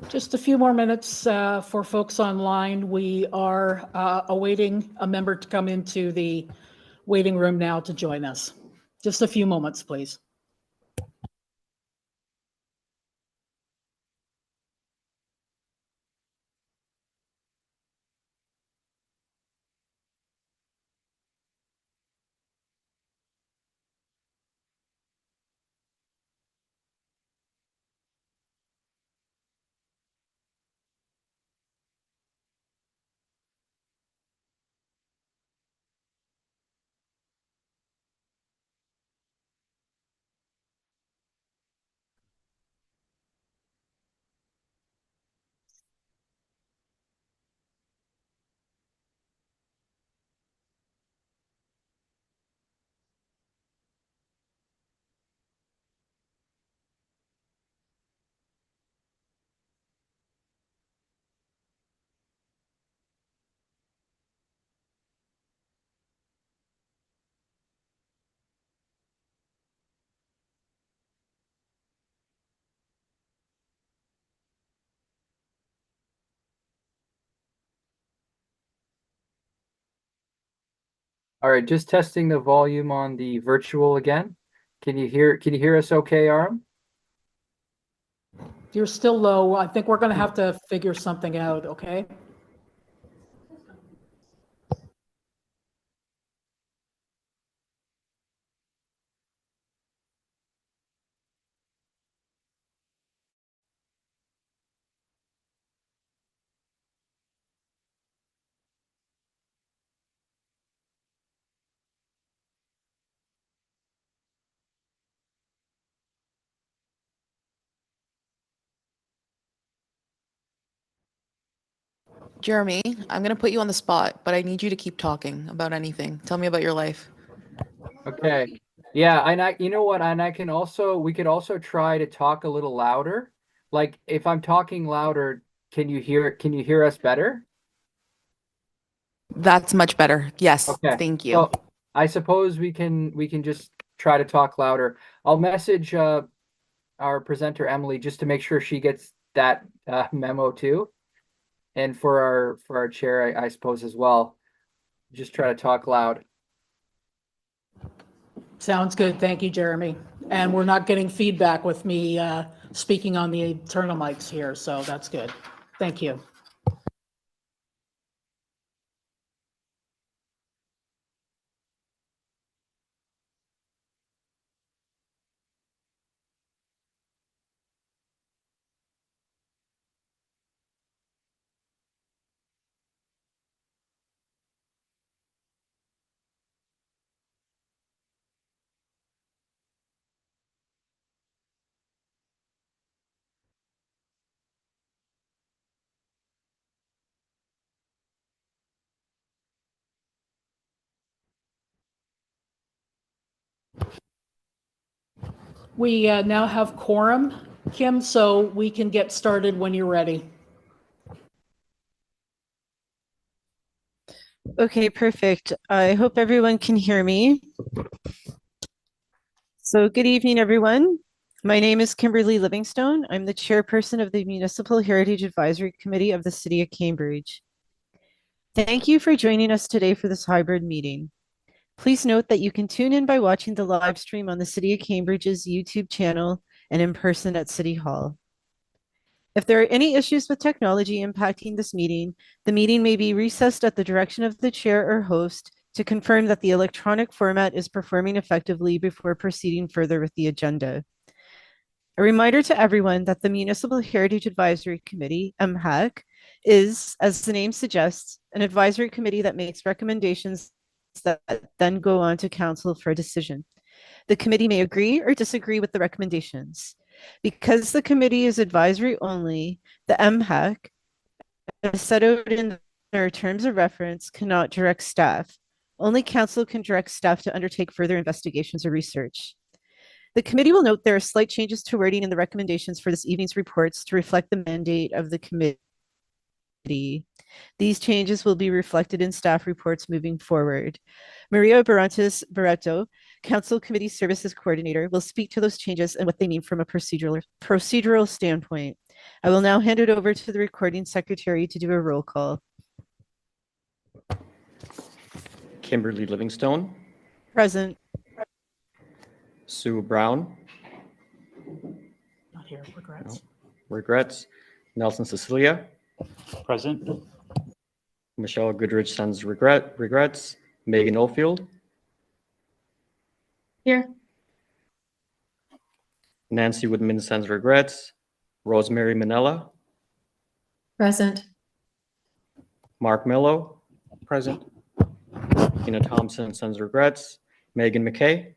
Just a few more minutes for folks online. We are awaiting a member to come into the waiting room now to join us. Just a few moments, please. All right, just testing the volume on the virtual again. Can you hear us okay, Aram? You're still low. I think we're going to have to figure something out, okay? Jeremy, I'm going to put you on the spot, but I need you to keep talking about anything. Tell me about your life. Okay. Yeah, you know what, and we could also try to talk a little louder. Like if I'm talking louder, can you hear us better? That's much better. Yes, Okay. thank you. So I suppose we can just try to talk louder. I'll message our presenter Emily just to make sure she gets that memo too. And for our chair, I suppose as well. Just try to talk loud. Sounds good. Thank you, Jeremy. And we're not getting feedback with me speaking on the internal mics here, so that's good. Thank you. We now have quorum, Kim, so we can get started when you're ready. Okay, perfect. I hope everyone can hear me. So good evening, everyone. My name is Kimberly Livingstone. I'm the chairperson of the Municipal Heritage Advisory Committee of the City of Cambridge. Thank you for joining us today for this hybrid meeting. Please note that you can tune in by watching the live stream on the City of Cambridge's YouTube channel and in person at City Hall. If there are any issues with technology impacting this meeting, the meeting may be recessed at the direction of the chair or host to confirm that the electronic format is performing effectively before proceeding further with the agenda. A reminder to everyone that the Municipal Heritage Advisory Committee, MHAC, is, as the name suggests, an advisory committee that makes recommendations that then go on to council for a decision. The committee may agree or disagree with the recommendations. Because the committee is advisory only, the MHAC, as set out in their terms of reference, cannot direct staff. Only council can direct staff to undertake further investigations or research. The committee will note there are slight changes to wording in the recommendations for this evening's reports to reflect the mandate of the committee. These changes will be reflected in staff reports moving forward. Maria Barantes Barreto, Council Committee Services Coordinator, will speak to those changes and what they mean from a procedural standpoint. I will now hand it over to the recording secretary to do a roll call. Kimberly Livingstone, Present. Sue Brown, Not here, regrets. regrets. Nelson Cecilia, Present. Michelle Goodrich sends regrets. Megan Oldfield, Here. Nancy Woodman sends regrets. Rosemary Manella, Present. Mark Mello, Present. Tina Thompson sends regrets. Megan McKay,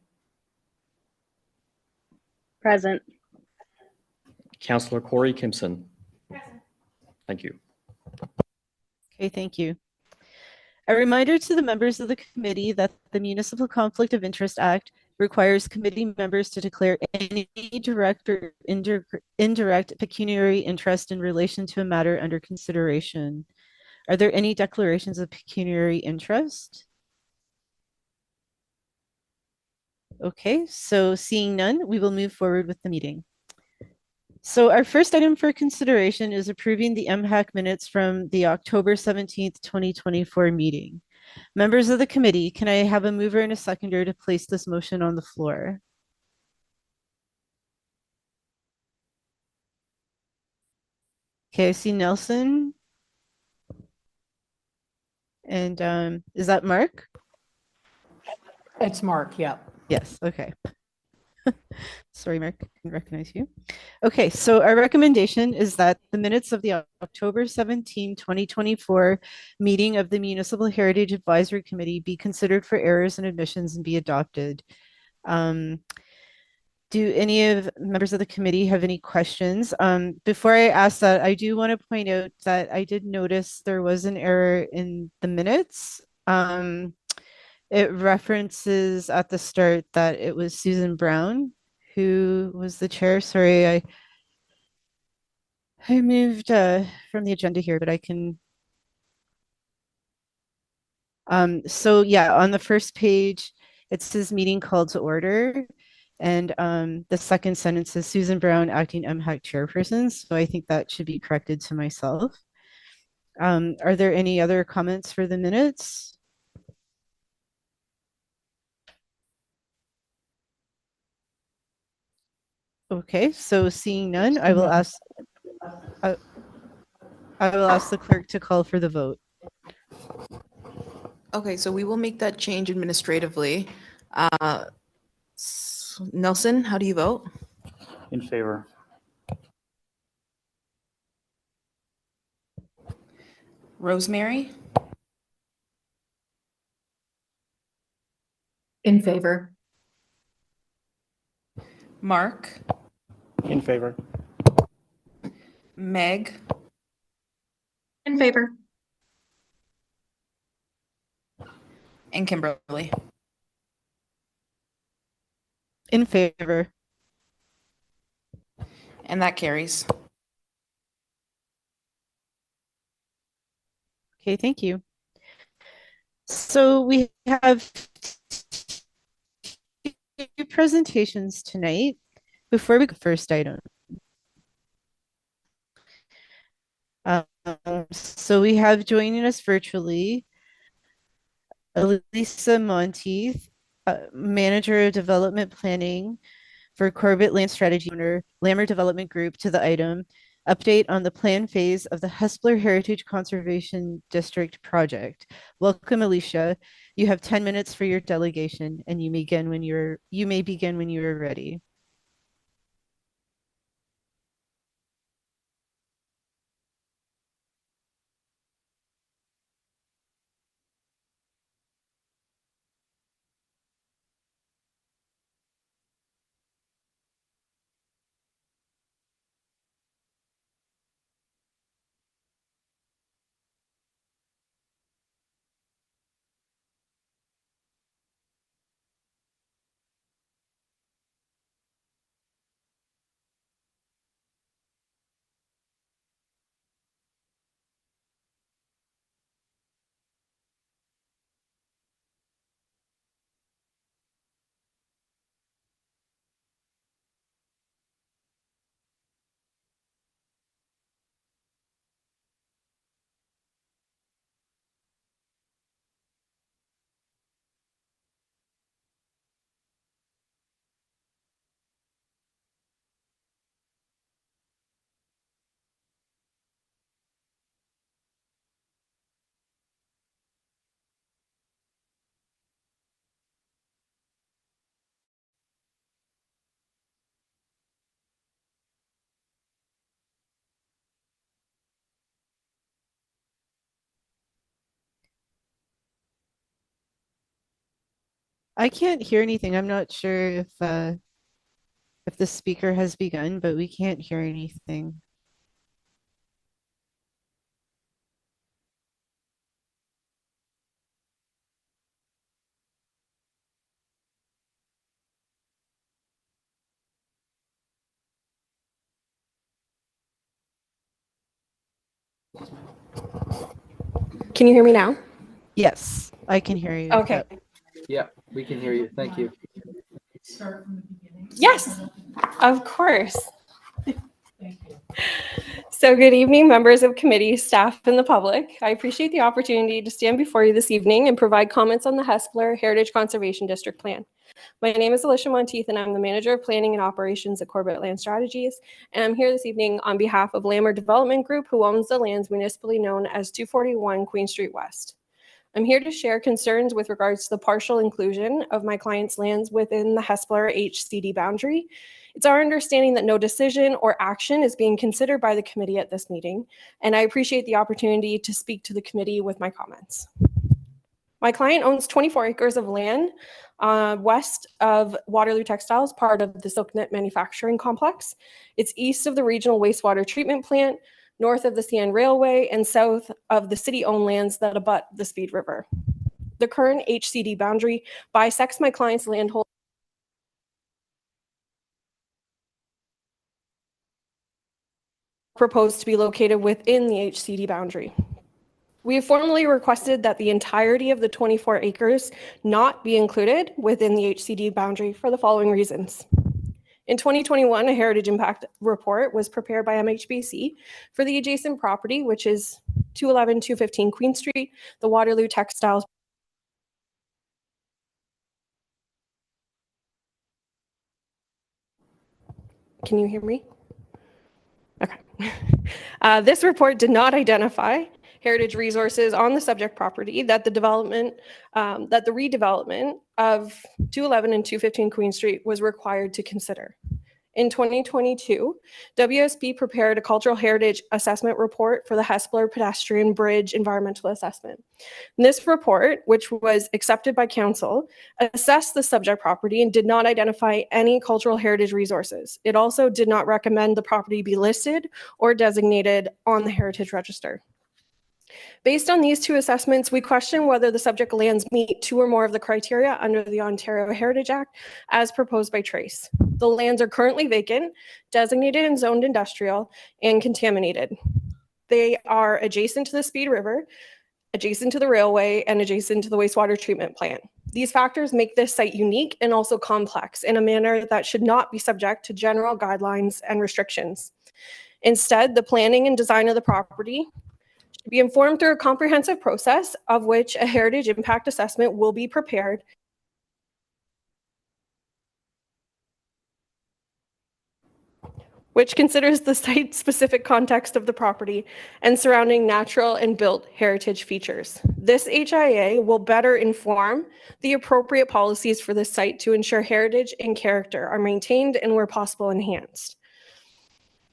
Present. Councillor Corey Kimson. Thank you. Okay, thank you. A reminder to the members of the committee that the Municipal Conflict of Interest Act requires committee members to declare any direct or indirect pecuniary interest in relation to a matter under consideration. Are there any declarations of pecuniary interest? Okay, so seeing none, we will move forward with the meeting. So our first item for consideration is approving the MHAC minutes from the October 17th, 2024 meeting. Members of the committee, can I have a mover and a seconder to place this motion on the floor? Okay, I see Nelson. And is that Mark? It's Mark, yeah. Yes, okay. Sorry, Mark, I didn't recognize you. Okay, so our recommendation is that the minutes of the October 17, 2024 meeting of the Municipal Heritage Advisory Committee be considered for errors and omissions and be adopted. Do any of members of the committee have any questions? Before I ask that, I do want to point out that I did notice there was an error in the minutes. It references at the start that it was Susan Brown who was the chair. Sorry, I moved from the agenda here, but I can. So yeah, on the first page, it says meeting called to order. And the second sentence is Susan Brown, acting MHAC chairperson. So I think that should be corrected to myself. Are there any other comments for the minutes? Okay, so seeing none, I will ask the clerk to call for the vote. Okay, so we will make that change administratively. Nelson, how do you vote? In favor. Rosemary? In favor. Mark? In favor. Meg? In favor. And Kimberly? In favor. And that carries. Okay, thank you. So we have two presentations tonight. Before we go first item. So we have joining us virtually Elisa Monteith, Manager of Development Planning for Corbett Land Strategy owner, Lammer Development Group, to the item update on the plan phase of the Hespeler Heritage Conservation District project. Welcome, Alicia. You have 10 minutes for your delegation, and you may begin when you're ready. I can't hear anything. I'm not sure if the speaker has begun, but we can't hear anything. Can you hear me now? Yes, I can hear you. Okay. Yep. Yeah, we can hear you. Thank you. Start from the beginning. Yes, of course. So good evening, members of committee, staff, and the public. I appreciate the opportunity to stand before you this evening and provide comments on the Hespeler Heritage Conservation District Plan. My name is Alicia Monteith, and I'm the Manager of Planning and Operations at Corbett Land Strategies. And I'm here this evening on behalf of Lammer Development Group, who owns the lands municipally known as 241 Queen Street West. I'm here to share concerns with regards to the partial inclusion of my client's lands within the Hespeler HCD boundary. It's our understanding that no decision or action is being considered by the committee at this meeting, and I appreciate the opportunity to speak to the committee with my comments. My client owns 24 acres of land west of Waterloo Textiles, part of the Silknet manufacturing complex. It's east of the regional wastewater treatment plant, north of the CN Railway, and south of the city-owned lands that abut the Speed River. The current HCD boundary bisects my client's landhold proposed to be located within the HCD boundary. We have formally requested that the entirety of the 24 acres not be included within the HCD boundary for the following reasons. In 2021, a heritage impact report was prepared by MHBC for the adjacent property, which is 211-215 Queen Street, the Waterloo Textiles. Can you hear me? Okay. This report did not identify heritage resources on the subject property that the redevelopment of 211 and 215 Queen Street was required to consider. In 2022, WSP prepared a cultural heritage assessment report for the Hespeler Pedestrian Bridge Environmental Assessment. And this report, which was accepted by council, assessed the subject property and did not identify any cultural heritage resources. It also did not recommend the property be listed or designated on the Heritage Register. Based on these two assessments, we question whether the subject lands meet two or more of the criteria under the Ontario Heritage Act as proposed by Trace. The lands are currently vacant, designated and zoned industrial, and contaminated. They are adjacent to the Speed River, adjacent to the railway, and adjacent to the wastewater treatment plant. These factors make this site unique and also complex in a manner that should not be subject to general guidelines and restrictions. Instead, the planning and design of the property should be informed through a comprehensive process of which a heritage impact assessment will be prepared which considers the site-specific context of the property and surrounding natural and built heritage features. This HIA will better inform the appropriate policies for this site to ensure heritage and character are maintained and where possible enhanced.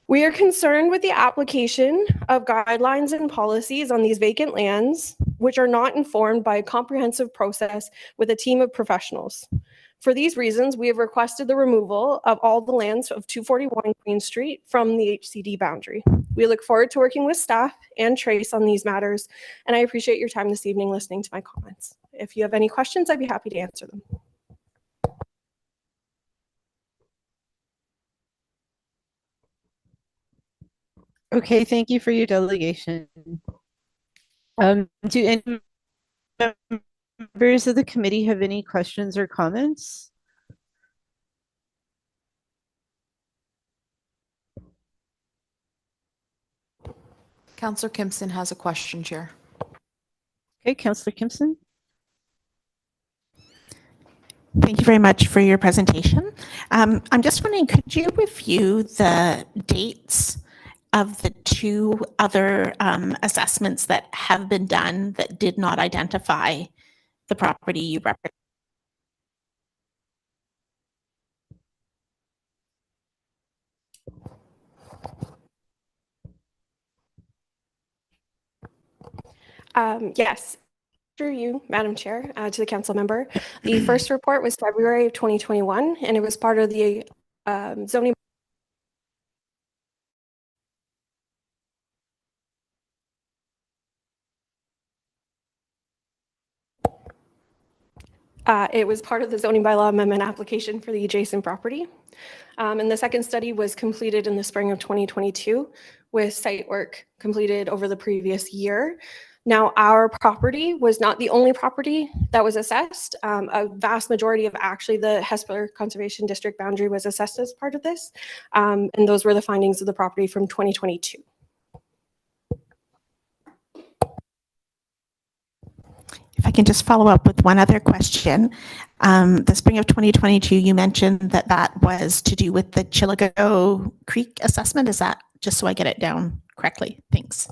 We are concerned with the application of guidelines and policies on these vacant lands, which are not informed by a comprehensive process with a team of professionals. For these reasons, we have requested the removal of all the lands of 241 Queen Street from the HCD boundary. We look forward to working with staff and Trace on these matters, and I appreciate your time this evening listening to my comments. If you have any questions, I'd be happy to answer them. Okay, thank you for your delegation. Do any members of the committee have any questions or comments? Councillor Kimson has a question, Chair. Okay, Councillor Kimson. Thank you very much for your presentation. I'm just wondering, could you review the dates of the two other assessments that have been done that did not identify the property you represent? Yes. Through you, Madam Chair, to the council member. The first report was February of 2021, and it was part of the zoning. It was part of the zoning bylaw amendment application for the adjacent property. And the second study was completed in the spring of 2022 with site work completed over the previous year. Now, our property was not the only property that was assessed. A vast majority of actually the Hespeler Conservation District boundary was assessed as part of this. And those were the findings of the property from 2022. If I can just follow up with one other question. The spring of 2022, you mentioned that that was to do with the Chilligo Creek assessment. Is that just so I get it down correctly? Thanks.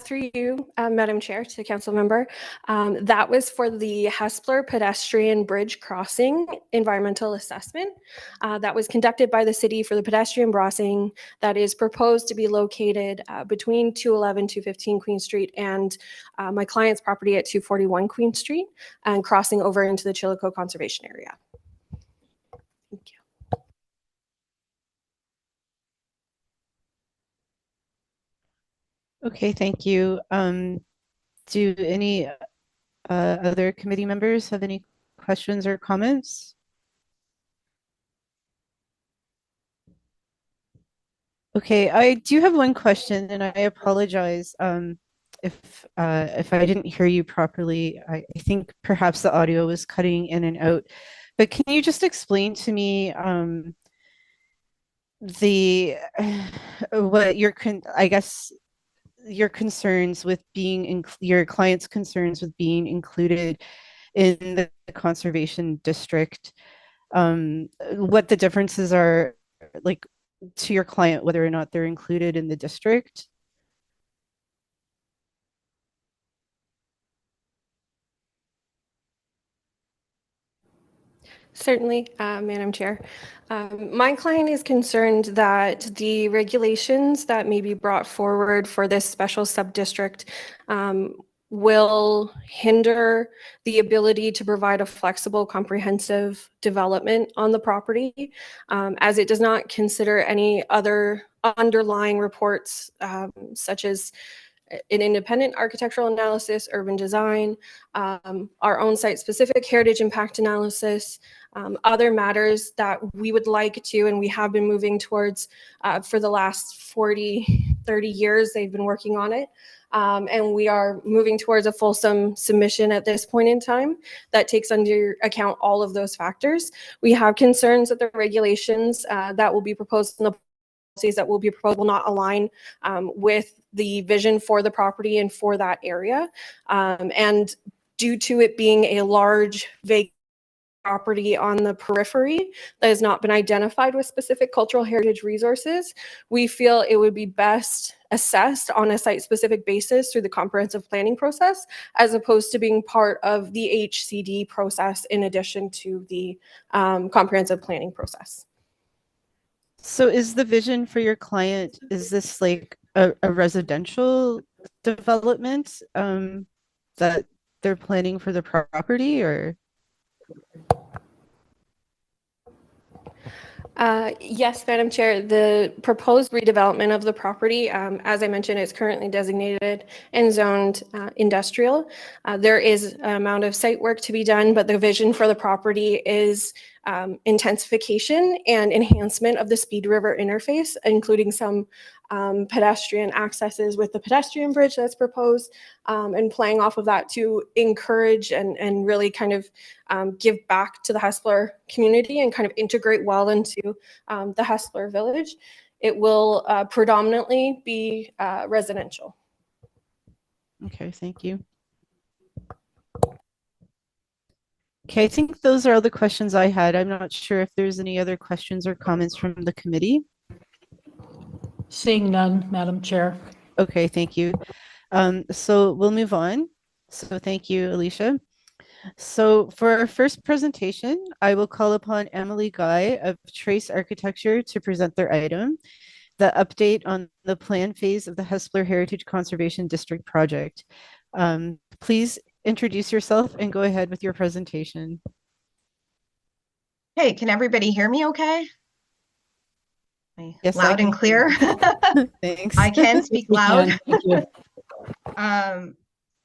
Through you, Madam Chair, to the council member, that was for the Hespeler pedestrian bridge crossing environmental assessment that was conducted by the city for the pedestrian crossing that is proposed to be located between 211, 215 Queen Street and my client's property at 241 Queen Street and crossing over into the Chillico Conservation Area. Thank you. Okay, thank you. Do any other committee members have any questions or comments? Okay, I do have one question, and I apologize if I didn't hear you properly. I think perhaps the audio was cutting in and out. But can you just explain to me the what your I guess your concerns with being your client's concerns with being included in the conservation district, what the differences are like to your client, whether or not they're included in the district? Certainly, Madam Chair. My client is concerned that the regulations that may be brought forward for this special sub-district will hinder the ability to provide a flexible, comprehensive development on the property, as it does not consider any other underlying reports, such as an independent architectural analysis, urban design, our own site-specific heritage impact analysis, other matters that we would like to, and we have been moving towards for the last 40, 30 years, they've been working on it. And we are moving towards a fulsome submission at this point in time that takes under account all of those factors. We have concerns that the regulations that will be proposed in the policies that will be proposed will not align with the vision for the property and for that area. And due to it being a large vacant property on the periphery that has not been identified with specific cultural heritage resources, we feel it would be best assessed on a site-specific basis through the comprehensive planning process, as opposed to being part of the HCD process in addition to the comprehensive planning process. So is the vision for your client, is this like a residential development that they're planning for the property, or? Yes, Madam Chair, the proposed redevelopment of the property, as I mentioned, is currently designated and zoned industrial. There is an amount of site work to be done, but the vision for the property is intensification and enhancement of the Speed River interface, including some pedestrian accesses with the pedestrian bridge that's proposed, and playing off of that to encourage and really kind of give back to the Hespeler community and kind of integrate well into the Hespeler village. It will predominantly be residential. Okay, thank you. Okay, I think those are all the questions I had. I'm not sure if there's any other questions or comments from the committee. Seeing none, Madam Chair. Okay, thank you. So we'll move on. So thank you, Alicia. So for our first presentation, I will call upon Emily Guy of Trace Architecture to present their item. the update on the plan phase of the Hespeler Heritage Conservation District project. Please introduce yourself and go ahead with your presentation. Hey, can everybody hear me okay? Yes, Loud and clear? Thanks. I can speak We loud. can, thank you.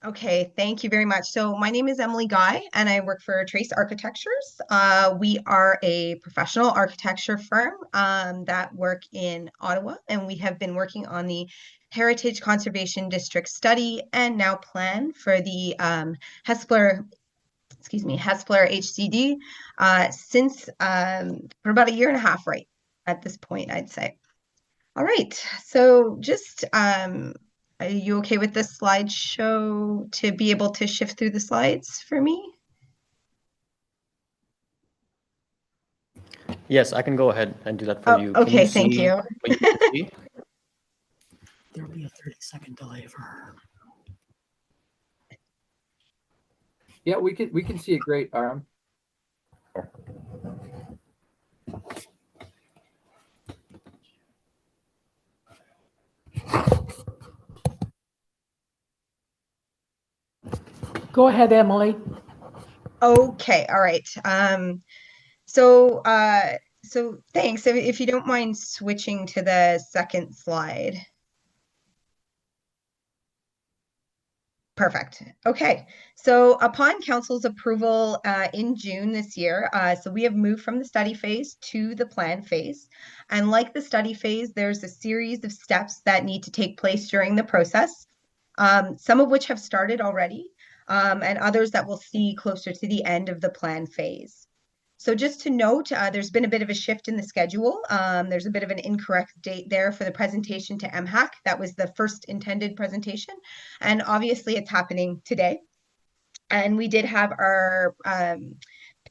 Okay, thank you very much. So my name is Emily Guy and I work for Trace Architectures. We are a professional architecture firm that work in Ottawa, and we have been working on the Heritage Conservation District study and now plan for the Hespeler HCD since for about a year and a half, right at this point, I'd say. All right, so just are you okay with this slideshow to be able to shift through the slides for me? Yes, I can go ahead and do that for you. Can Okay, you thank see you. what you can see? There'll be a 30-second delay for her. Yeah, we can see it great, Aram. Go ahead, Emily. Okay, all right. So thanks. If you don't mind switching to the second slide. Perfect. Okay. So upon council's approval in June this year, so we have moved from the study phase to the plan phase. And like the study phase, there's a series of steps that need to take place during the process, some of which have started already, and others that we'll see closer to the end of the plan phase. So just to note, there's been a bit of a shift in the schedule. There's a bit of an incorrect date there for the presentation to MHAC. That was the first intended presentation. And obviously it's happening today. And we did have our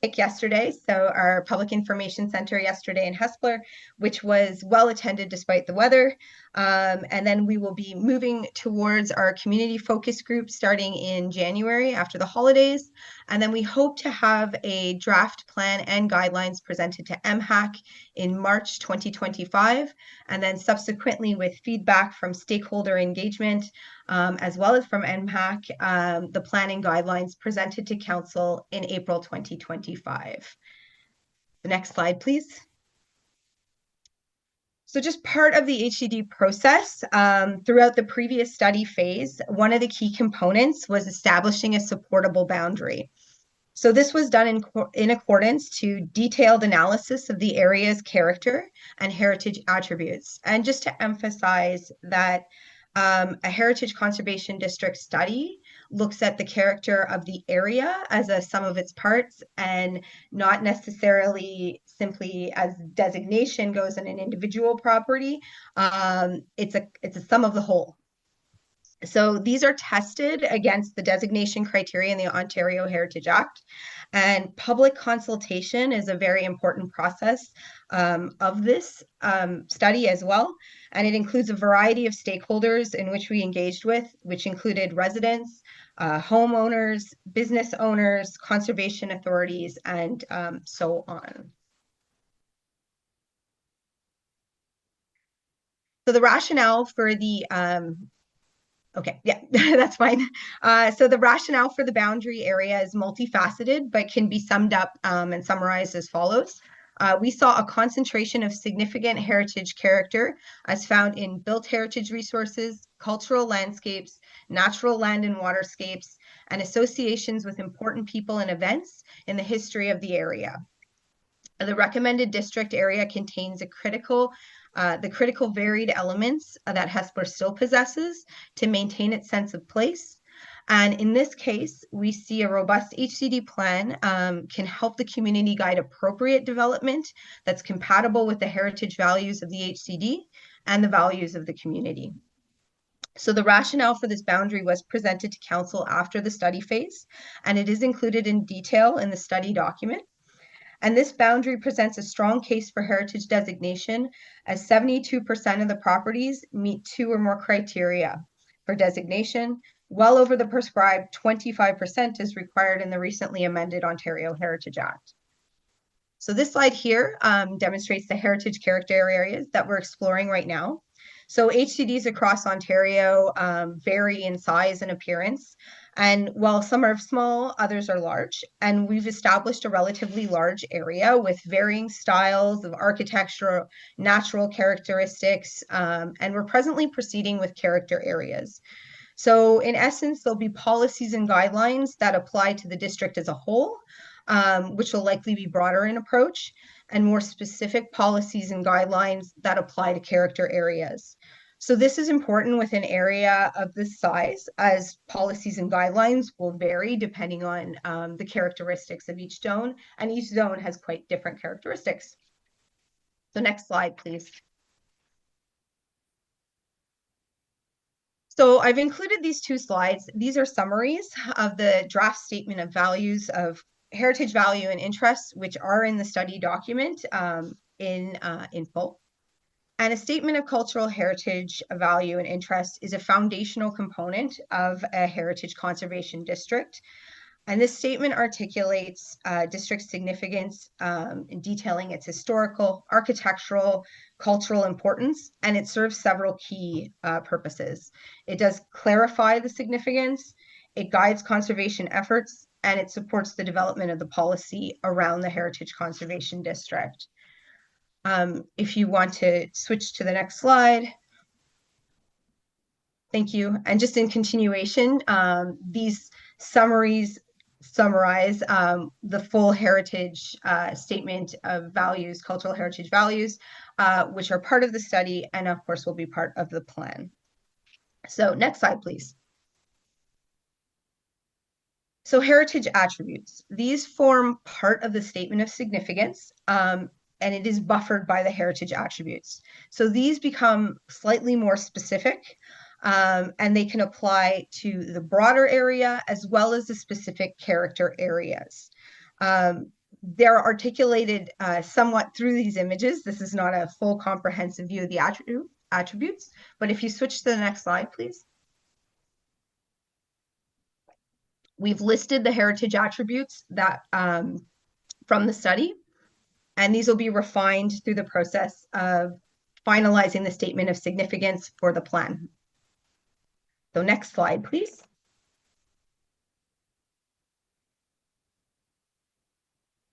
PIC yesterday, so our Public Information Center yesterday in Hespeler, which was well attended despite the weather. And then we will be moving towards our community focus group starting in January after the holidays. And then we hope to have a draft plan and guidelines presented to MHAC in March 2025. And then subsequently with feedback from stakeholder engagement, as well as from MHAC, the planning guidelines presented to council in April 2025. The next slide, please. So just part of the HCD process, throughout the previous study phase, one of the key components was establishing a supportable boundary. So this was done in accordance to detailed analysis of the area's character and heritage attributes. And just to emphasize that a heritage conservation district study looks at the character of the area as a sum of its parts and not necessarily simply as designation goes in an individual property. It's a sum of the whole. So these are tested against the designation criteria in the Ontario Heritage Act, and public consultation is a very important process of this study as well. And it includes a variety of stakeholders in which we engaged with, which included residents, homeowners, business owners, conservation authorities, and so on. So the rationale for the okay, yeah, that's fine. So the rationale for the boundary area is multifaceted, but can be summed up and summarized as follows. We saw a concentration of significant heritage character as found in built heritage resources, cultural landscapes, natural land and waterscapes, and associations with important people and events in the history of the area. The recommended district area contains the critical varied elements that Hespeler still possesses to maintain its sense of place. And in this case, we see a robust HCD plan can help the community guide appropriate development that's compatible with the heritage values of the HCD and the values of the community. So the rationale for this boundary was presented to council after the study phase, and it is included in detail in the study document. And this boundary presents a strong case for heritage designation, as 72% of the properties meet 2 or more criteria for designation, well over the prescribed 25% is required in the recently amended Ontario Heritage Act. So this slide here demonstrates the heritage character areas that we're exploring right now. So HCDs across Ontario vary in size and appearance. And while some are small, others are large. And we've established a relatively large area with varying styles of architecture, natural characteristics, and we're presently proceeding with character areas. So in essence, there'll be policies and guidelines that apply to the district as a whole, which will likely be broader in approach, and more specific policies and guidelines that apply to character areas. So this is important with an area of this size, as policies and guidelines will vary depending on the characteristics of each zone, and each zone has quite different characteristics. So next slide, please. So I've included these two slides. These are summaries of the draft statement of values of heritage value and interest, which are in the study document in full. And a statement of cultural heritage value and interest is a foundational component of a heritage conservation district. And this statement articulates district significance in detailing its historical, architectural, cultural importance, and it serves several key purposes. It does clarify the significance, it guides conservation efforts, and it supports the development of the policy around the heritage conservation district. If you want to switch to the next slide. Thank you. And just in continuation, these summaries summarize the full heritage statement of values, cultural heritage values, which are part of the study and of course will be part of the plan. So next slide, please. So heritage attributes. These form part of the statement of significance, and it is buffered by the heritage attributes. So these become slightly more specific, and they can apply to the broader area as well as the specific character areas. They're articulated somewhat through these images. This is not a full comprehensive view of the attributes, but if you switch to the next slide, please. We've listed the heritage attributes that from the study, and these will be refined through the process of finalizing the statement of significance for the plan. So next slide, please.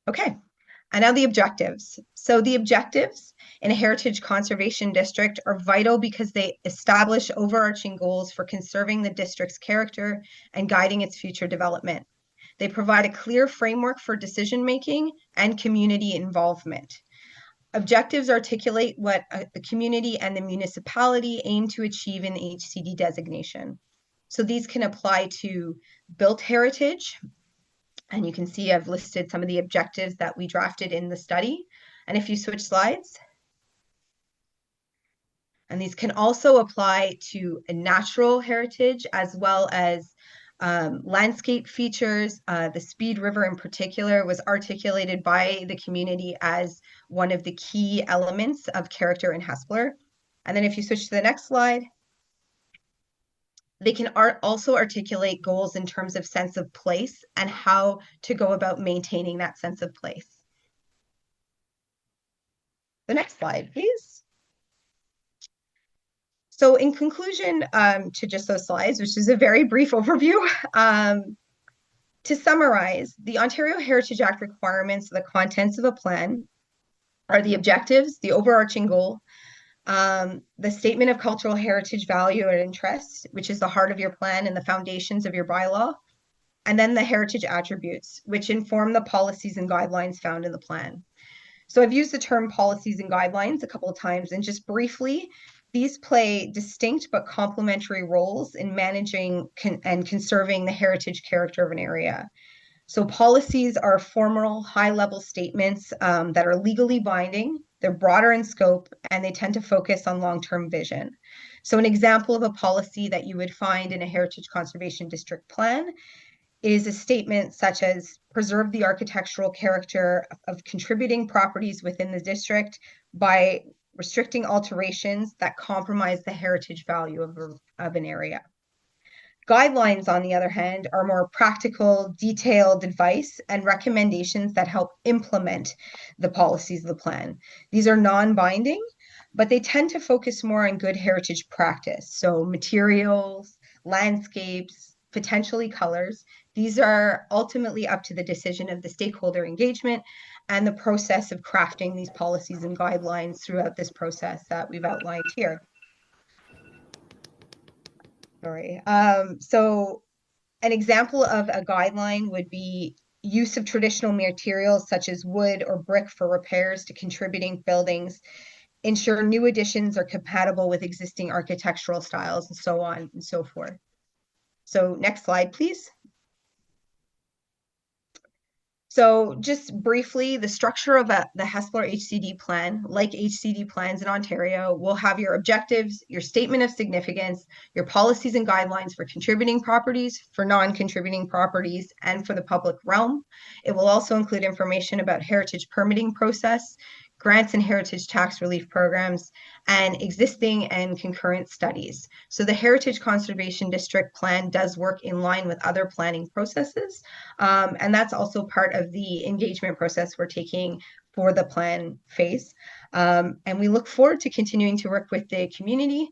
Okay, and now the objectives. So the objectives in a heritage conservation district are vital because they establish overarching goals for conserving the district's character and guiding its future development. They provide a clear framework for decision-making and community involvement. Objectives articulate what the community and the municipality aim to achieve in the HCD designation. So these can apply to built heritage, and you can see I've listed some of the objectives that we drafted in the study. And if you switch slides, and these can also apply to a natural heritage as well as landscape features. The Speed River in particular was articulated by the community as one of the key elements of character in Hespeler. And then if you switch to the next slide, they can also articulate goals in terms of sense of place and how to go about maintaining that sense of place. The next slide, please. So in conclusion to just those slides, which is a very brief overview, to summarize, the Ontario Heritage Act requirements, the contents of a plan are the objectives, the overarching goal, the statement of cultural heritage value and interest, which is the heart of your plan and the foundations of your bylaw, and then the heritage attributes, which inform the policies and guidelines found in the plan. So I've used the term policies and guidelines a couple of times, and just briefly, these play distinct but complementary roles in managing and conserving the heritage character of an area. So policies are formal, high-level statements that are legally binding, they're broader in scope, and they tend to focus on long-term vision. So an example of a policy that you would find in a heritage conservation district plan is a statement such as preserve the architectural character of contributing properties within the district by restricting alterations that compromise the heritage value of an area. Guidelines, on the other hand, are more practical, detailed advice and recommendations that help implement the policies of the plan. These are non-binding, but they tend to focus more on good heritage practice. So materials, landscapes, potentially colors. These are ultimately up to the decision of the stakeholder engagement and the process of crafting these policies and guidelines throughout this process that we've outlined here. Sorry. So an example of a guideline would be use of traditional materials such as wood or brick for repairs to contributing buildings, ensure new additions are compatible with existing architectural styles, and so on and so forth. So next slide, please. So just briefly, the structure of the Hespeler HCD plan, like HCD plans in Ontario, will have your objectives, your statement of significance, your policies and guidelines for contributing properties, for non-contributing properties, and for the public realm. It will also include information about heritage permitting process, grants and heritage tax relief programs, and existing and concurrent studies. So the Heritage Conservation District Plan does work in line with other planning processes, and that's also part of the engagement process we're taking for the plan phase. And we look forward to continuing to work with the community,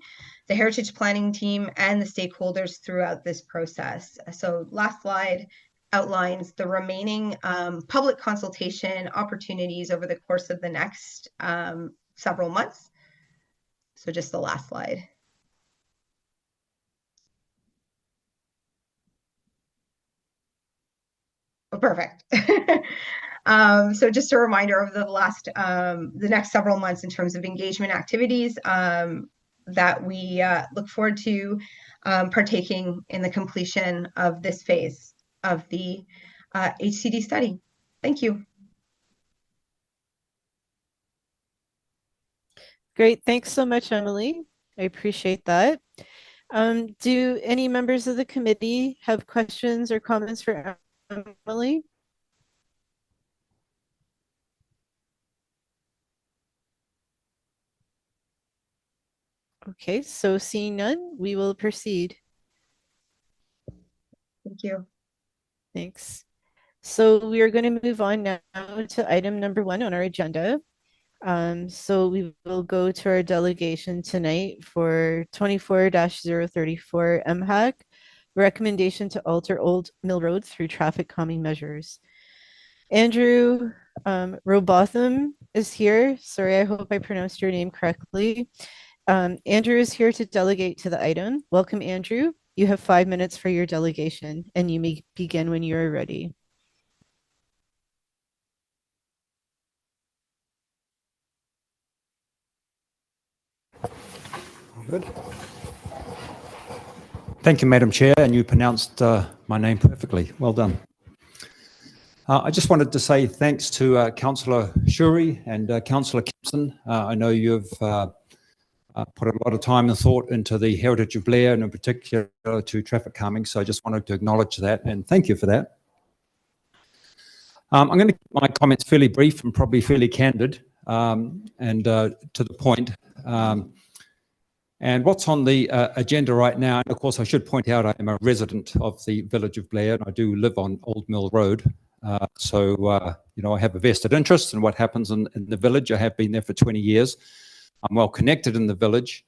the heritage planning team, and the stakeholders throughout this process. So last slide outlines the remaining public consultation opportunities over the course of the next several months. So just the last slide. Oh, perfect. So just a reminder of the next several months in terms of engagement activities that we look forward to partaking in the completion of this phase of the HCD study. Thank you. Great. Thanks so much, Emily. I appreciate that. Do any members of the committee have questions or comments for Emily? Okay, so seeing none, we will proceed. Thank you. Thanks. So we are going to move on now to item number 1 on our agenda. So we will go to our delegation tonight for 24-034 MHAC, recommendation to alter Old Mill Road through traffic calming measures. Andrew Robotham is here. Sorry, I hope I pronounced your name correctly. Andrew is here to delegate to the item. Welcome, Andrew. You have 5 minutes for your delegation, and you may begin when you are ready. Good. Thank you, Madam Chair, and you pronounced my name perfectly. Well done. I just wanted to say thanks to Councillor Shuri and Councillor Kempson. I know you've put a lot of time and thought into the heritage of Blair, and in particular to traffic calming, so I just wanted to acknowledge that and thank you for that. I'm going to keep my comments fairly brief and probably fairly candid and to the point. And what's on the agenda right now, and of course I should point out I am a resident of the village of Blair and I do live on Old Mill Road. So, you know, I have a vested interest in what happens in the village. I have been there for 20 years. I'm well connected in the village.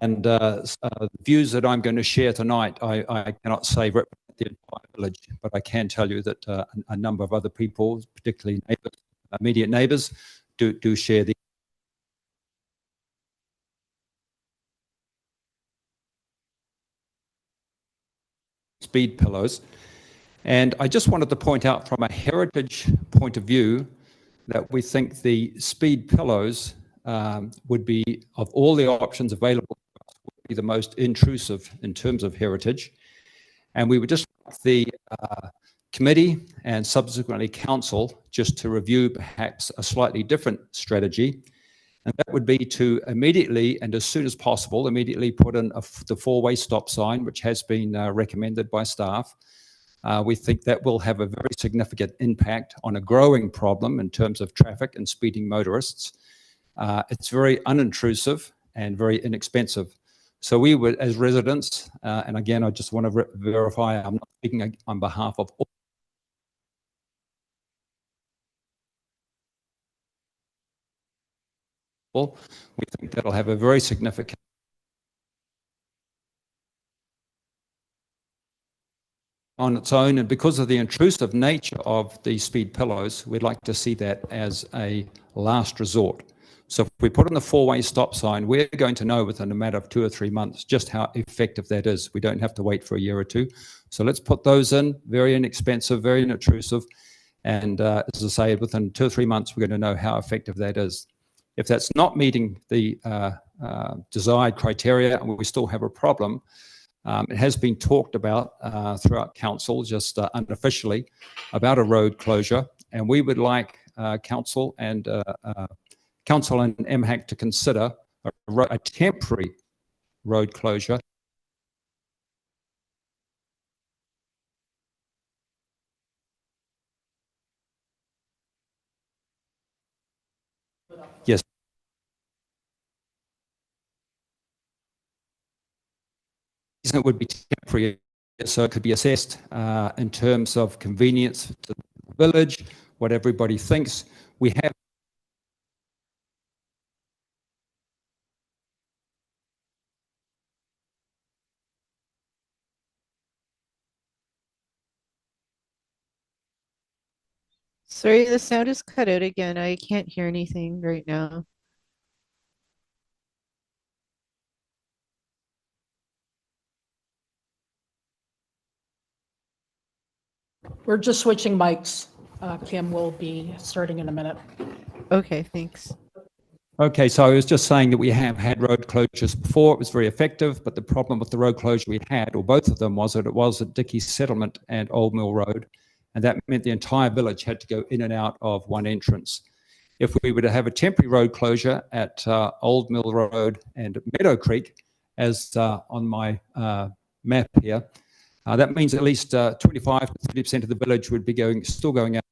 And the views that I'm going to share tonight, I cannot say represent the entire village, but I can tell you that a number of other people, particularly neighbors, immediate neighbors, do share the speed pillows. And I just wanted to point out from a heritage point of view that we think the speed pillows would be, of all the options available, would be the most intrusive in terms of heritage. And we would just like the committee and subsequently council just to review perhaps a slightly different strategy. And that would be to immediately and as soon as possible, immediately put in the four-way stop sign, which has been recommended by staff. We think that will have a very significant impact on a growing problem in terms of traffic and speeding motorists. It's very unintrusive and very inexpensive. So we would, as residents, and again, I just want to verify, I'm not speaking on behalf of all. We think that'll have a very significant on its own, and because of the intrusive nature of the speed pillows, we'd like to see that as a last resort. So if we put in the four-way stop sign, we're going to know within a matter of 2 or 3 months just how effective that is. We don't have to wait for a year or two. So let's put those in, very inexpensive, very inintrusive. And as I say, within 2 or 3 months, we're going to know how effective that is. If that's not meeting the desired criteria and we still have a problem, it has been talked about throughout council, just unofficially, about a road closure. And we would like council and MHAC to consider a temporary road closure. Yes. It would be temporary, so it could be assessed in terms of convenience to the village, what everybody thinks. We have Sorry, the sound is cut out again. I can't hear anything right now. We're just switching mics. Kim will be starting in a minute. Okay, thanks. Okay, so I was just saying that we have had road closures before. It was very effective, but the problem with the road closure we had, or both of them, was that it was at Dickie's Settlement and Old Mill Road, and that meant the entire village had to go in and out of one entrance. If we were to have a temporary road closure at Old Mill Road and Meadow Creek, as on my map here, that means at least 25 to 30% of the village would be still going out.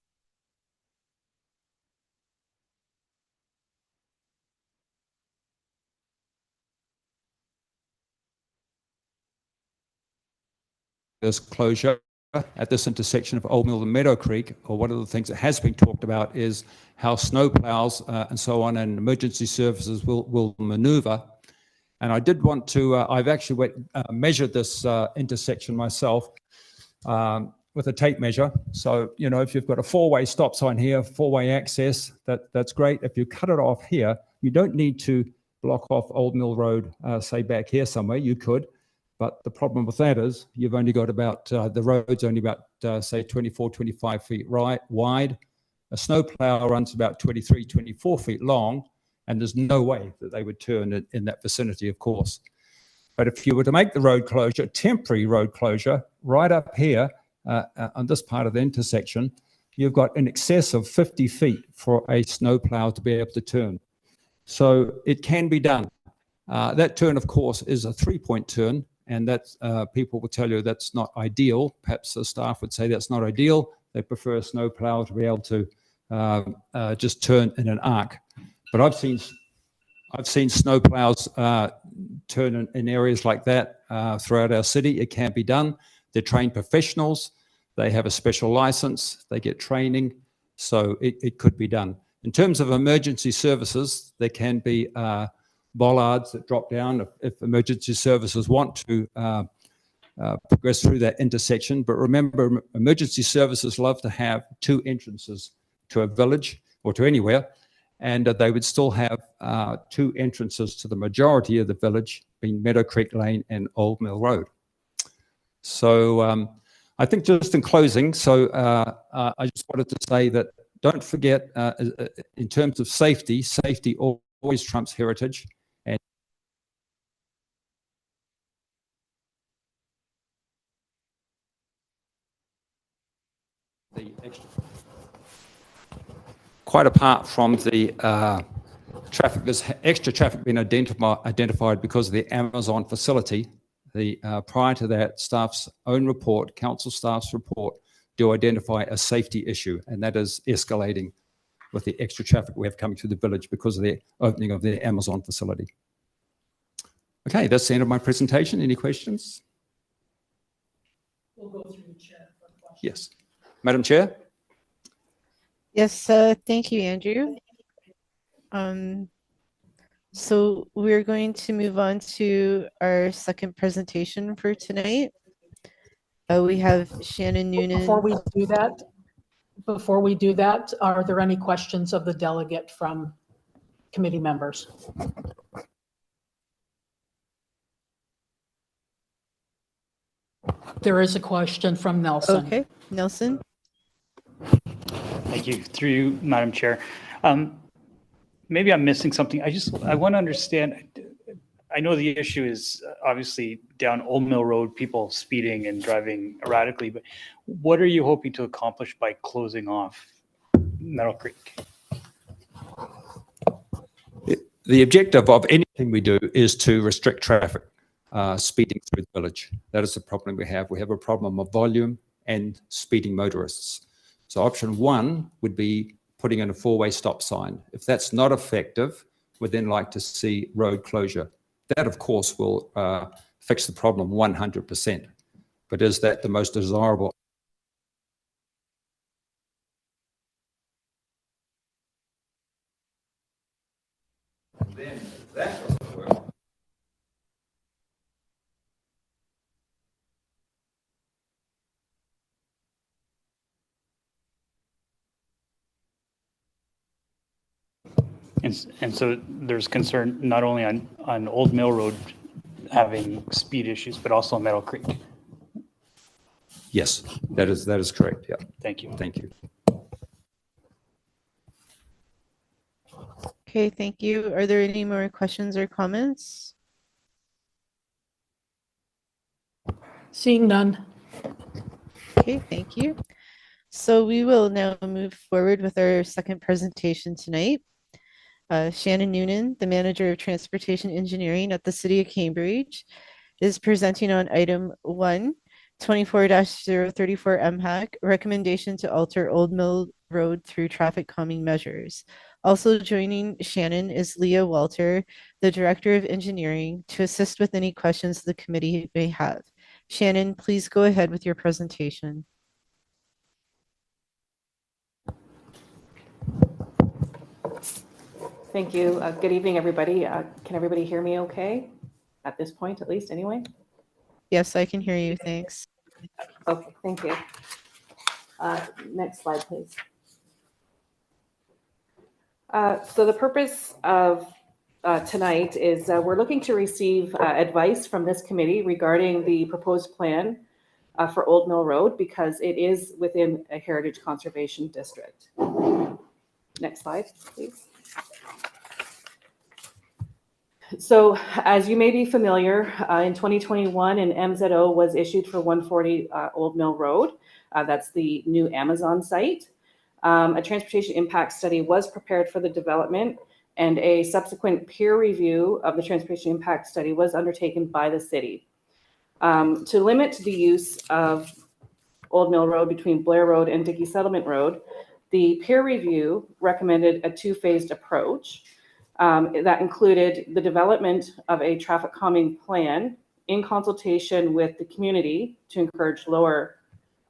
This closure at this intersection of Old Mill and Meadow Creek, or one of the things that has been talked about is how snowplows and so on and emergency services will maneuver. And I did want to, I've actually measured this intersection myself with a tape measure. So, you know, if you've got a four-way stop sign here, four-way access, that's great. If you cut it off here, you don't need to block off Old Mill Road, say back here somewhere, you could. But the problem with that is you've only got about, the road's only about, say, 24, 25 feet wide. A snowplow runs about 23, 24 feet long, and there's no way that they would turn in that vicinity, of course. But if you were to make the road closure, temporary road closure, right up here on this part of the intersection, you've got in excess of 50 feet for a snowplow to be able to turn. So it can be done. That turn, of course, is a 3-point turn. And that's, people will tell you that's not ideal. Perhaps the staff would say that's not ideal. They prefer a snowplow to be able to just turn in an arc. But I've seen snowplows turn in areas like that throughout our city. It can be done. They're trained professionals. They have a special license. They get training. So it could be done. In terms of emergency services, there can be bollards that drop down if emergency services want to progress through that intersection. But remember, emergency services love to have 2 entrances to a village or to anywhere, and they would still have 2 entrances to the majority of the village, being Meadow Creek Lane and Old Mill Road. So I think just in closing, so I just wanted to say that don't forget, in terms of safety always trumps heritage. And quite apart from the traffic, there's extra traffic being identified because of the Amazon facility. Prior to that, staff's own report, council staff's report, do identify a safety issue, and that is escalating with the extra traffic we have coming through the village because of the opening of the Amazon facility. Okay, that's the end of my presentation. Any questions? We'll go through the chair for questions. Yes. Madam Chair? Yes, thank you, Andrew. So we're going to move on to our second presentation for tonight. We have Shannon Noonan. Before we do that, are there any questions of the delegate from committee members? There is a question from Nelson. Okay, Nelson. Thank you. Through you, Madam Chair. Maybe I'm missing something. I want to understand. I know the issue is obviously down Old Mill Road, people speeding and driving erratically, but what are you hoping to accomplish by closing off Meadow Creek? The objective of anything we do is to restrict traffic speeding through the village. That is the problem we have. We have a problem of volume and speeding motorists. So option one would be putting in a four-way stop sign. If that's not effective, we'd then like to see road closure. That, of course, will fix the problem 100%. But is that the most desirable? Then, if that doesn't work, And so there's concern not only on Old Mill Road having speed issues, but also Meadow Creek. yes, that is correct. Yeah. Thank you. Thank you. Okay, thank you. Are there any more questions or comments? Seeing none. Okay, thank you. So we will now move forward with our second presentation tonight. Shannon Noonan, the Manager of Transportation Engineering at the City of Cambridge, is presenting on item 1, 24-034 MHAC, recommendation to alter Old Mill Road through traffic calming measures. Also joining Shannon is Leah Walter, the Director of Engineering, to assist with any questions the committee may have. Shannon, please go ahead with your presentation. Thank you. Good evening, everybody. Can everybody hear me okay? At this point, at least, anyway? Yes, I can hear you. Thanks. Okay, thank you. Next slide, please. So the purpose of tonight is we're looking to receive advice from this committee regarding the proposed plan for Old Mill Road because it is within a heritage conservation district. Next slide, please. So as you may be familiar, in 2021, an MZO was issued for 140 Old Mill Road. That's the new Amazon site. A transportation impact study was prepared for the development, and a subsequent peer review of the transportation impact study was undertaken by the city. To limit the use of Old Mill Road between Blair Road and Dickey Settlement Road, the peer review recommended a two-phased approach. That included the development of a traffic calming plan in consultation with the community to encourage lower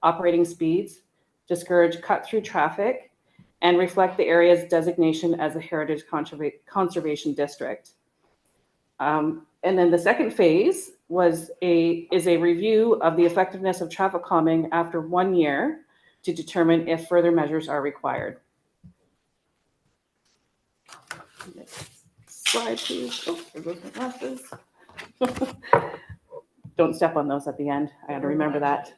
operating speeds, discourage cut-through traffic, and reflect the area's designation as a heritage conservation district. And then the second phase is a review of the effectiveness of traffic calming after 1 year to determine if further measures are required. Next slide, please. Oh, there goes my glasses. Don't step on those at the end. I got to remember that.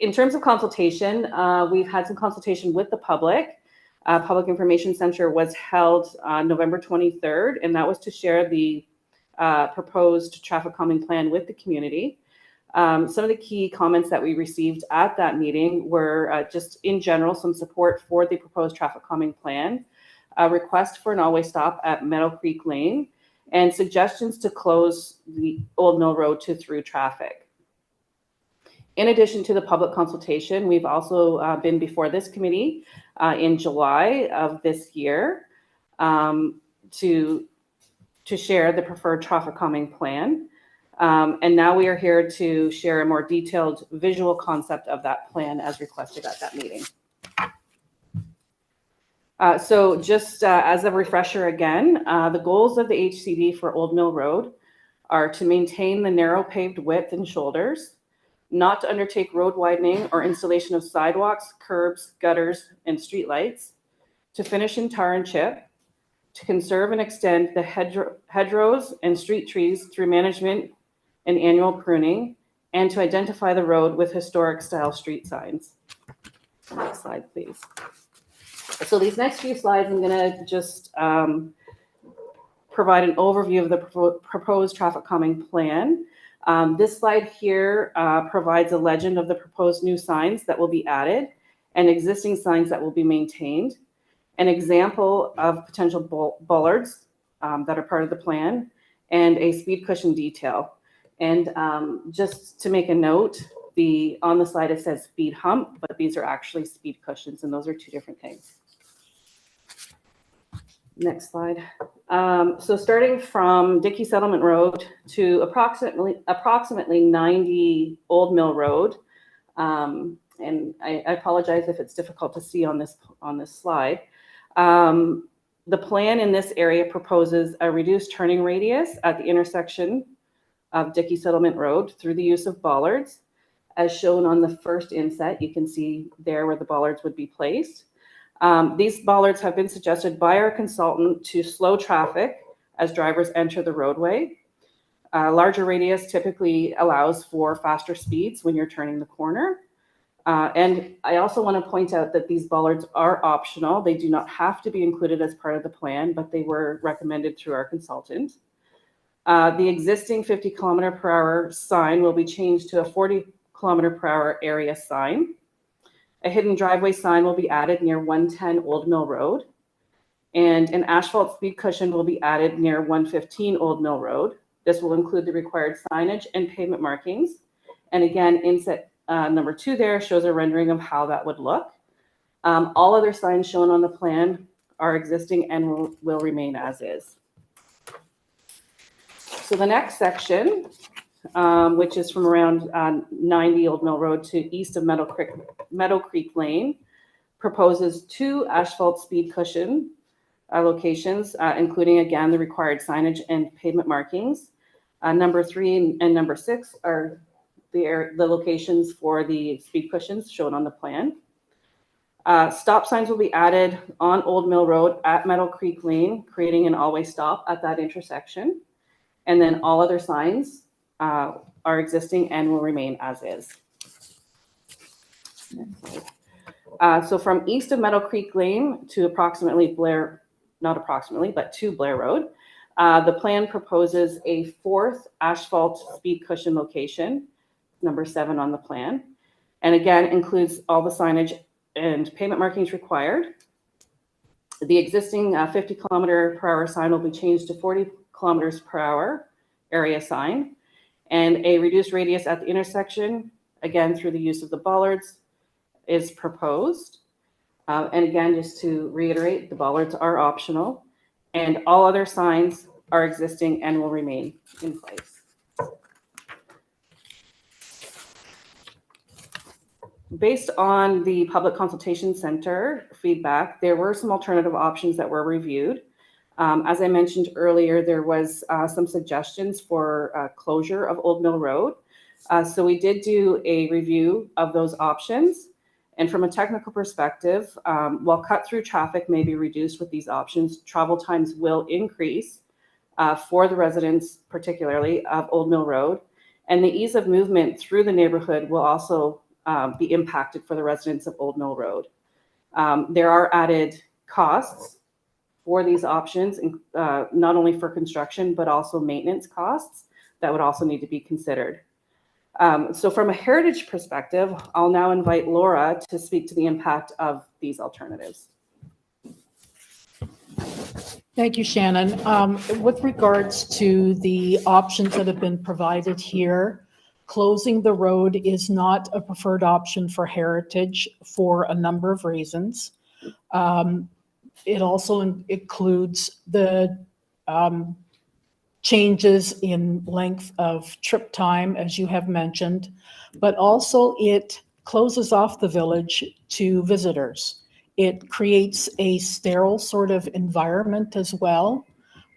In terms of consultation, we've had some consultation with the public. Public Information Center was held on November 23rd, and that was to share the proposed traffic calming plan with the community. Some of the key comments that we received at that meeting were just in general some support for the proposed traffic calming plan, a request for an all-way stop at Meadow Creek Lane, and suggestions to close the Old Mill Road to through traffic. In addition to the public consultation, we've also been before this committee in July of this year. to share the preferred traffic calming plan. And now we are here to share a more detailed visual concept of that plan as requested at that meeting. So just as a refresher again, the goals of the HCD for Old Mill Road are to maintain the narrow paved width and shoulders, not to undertake road widening or installation of sidewalks, curbs, gutters, and streetlights, to finish in tar and chip, to conserve and extend the hedgerows and street trees through management and annual pruning, and to identify the road with historic style street signs. Next slide, please. So these next few slides, I'm gonna just provide an overview of the proposed traffic calming plan. This slide here provides a legend of the proposed new signs that will be added and existing signs that will be maintained, an example of potential bollards that are part of the plan, and a speed cushion detail. And just to make a note, on the slide it says speed hump, but these are actually speed cushions, and those are two different things. Next slide. So starting from Dickey Settlement Road to approximately 90 Old Mill Road, and I apologize if it's difficult to see on this slide. The plan in this area proposes a reduced turning radius at the intersection of Dickey Settlement Road through the use of bollards. As shown on the first inset, you can see there where the bollards would be placed. These bollards have been suggested by our consultant to slow traffic as drivers enter the roadway. A larger radius typically allows for faster speeds when you're turning the corner. And I also want to point out that these bollards are optional. They do not have to be included as part of the plan, but they were recommended through our consultant. The existing 50 km/h sign will be changed to a 40 km/h area sign. A hidden driveway sign will be added near 110 Old Mill Road, and an asphalt speed cushion will be added near 115 Old Mill Road. This will include the required signage and pavement markings. And again, inset number 2 there shows a rendering of how that would look. All other signs shown on the plan are existing and will remain as is. So the next section, which is from around 90 Old Mill Road to east of Meadow Creek Lane, proposes 2 asphalt speed cushion locations, including again the required signage and pavement markings. Number 3 and number 6 are the locations for the speed cushions shown on the plan. Stop signs will be added on Old Mill Road at Meadow Creek Lane, creating an all-way stop at that intersection. And then all other signs are existing and will remain as is. So from east of Meadow Creek Lane to approximately to Blair Road, the plan proposes a 4th asphalt speed cushion location, number 7 on the plan, and again includes all the signage and pavement markings required. The existing 50 km/h sign will be changed to 40 km/h area sign, and a reduced radius at the intersection, again through the use of the bollards, is proposed. And again, just to reiterate, the bollards are optional, and all other signs are existing and will remain in place. Based on the Public Consultation Center feedback, there were some alternative options that were reviewed. As I mentioned earlier, there was some suggestions for closure of Old Mill Road. So we did do a review of those options. And from a technical perspective, while cut-through traffic may be reduced with these options, travel times will increase for the residents, particularly of Old Mill Road. And the ease of movement through the neighborhood will also be impacted for the residents of Old Mill Road. There are added costs for these options, not only for construction, but also maintenance costs that would also need to be considered. So from a heritage perspective, I'll now invite Laura to speak to the impact of these alternatives. Thank you, Shannon. With regards to the options that have been provided here, closing the road is not a preferred option for heritage for a number of reasons. It also includes the changes in length of trip time, as you have mentioned, but also it closes off the village to visitors. It creates a sterile sort of environment as well.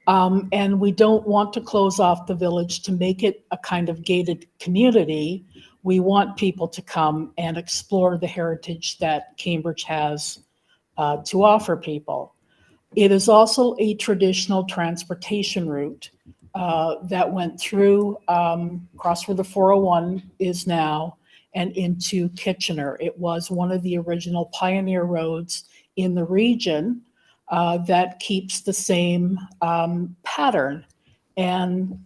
And we don't want to close off the village to make it a kind of gated community. We want people to come and explore the heritage that Cambridge has to offer people. It is also a traditional transportation route that went through, across where the 401 is now, and into Kitchener. It was one of the original pioneer roads in the region that keeps the same pattern and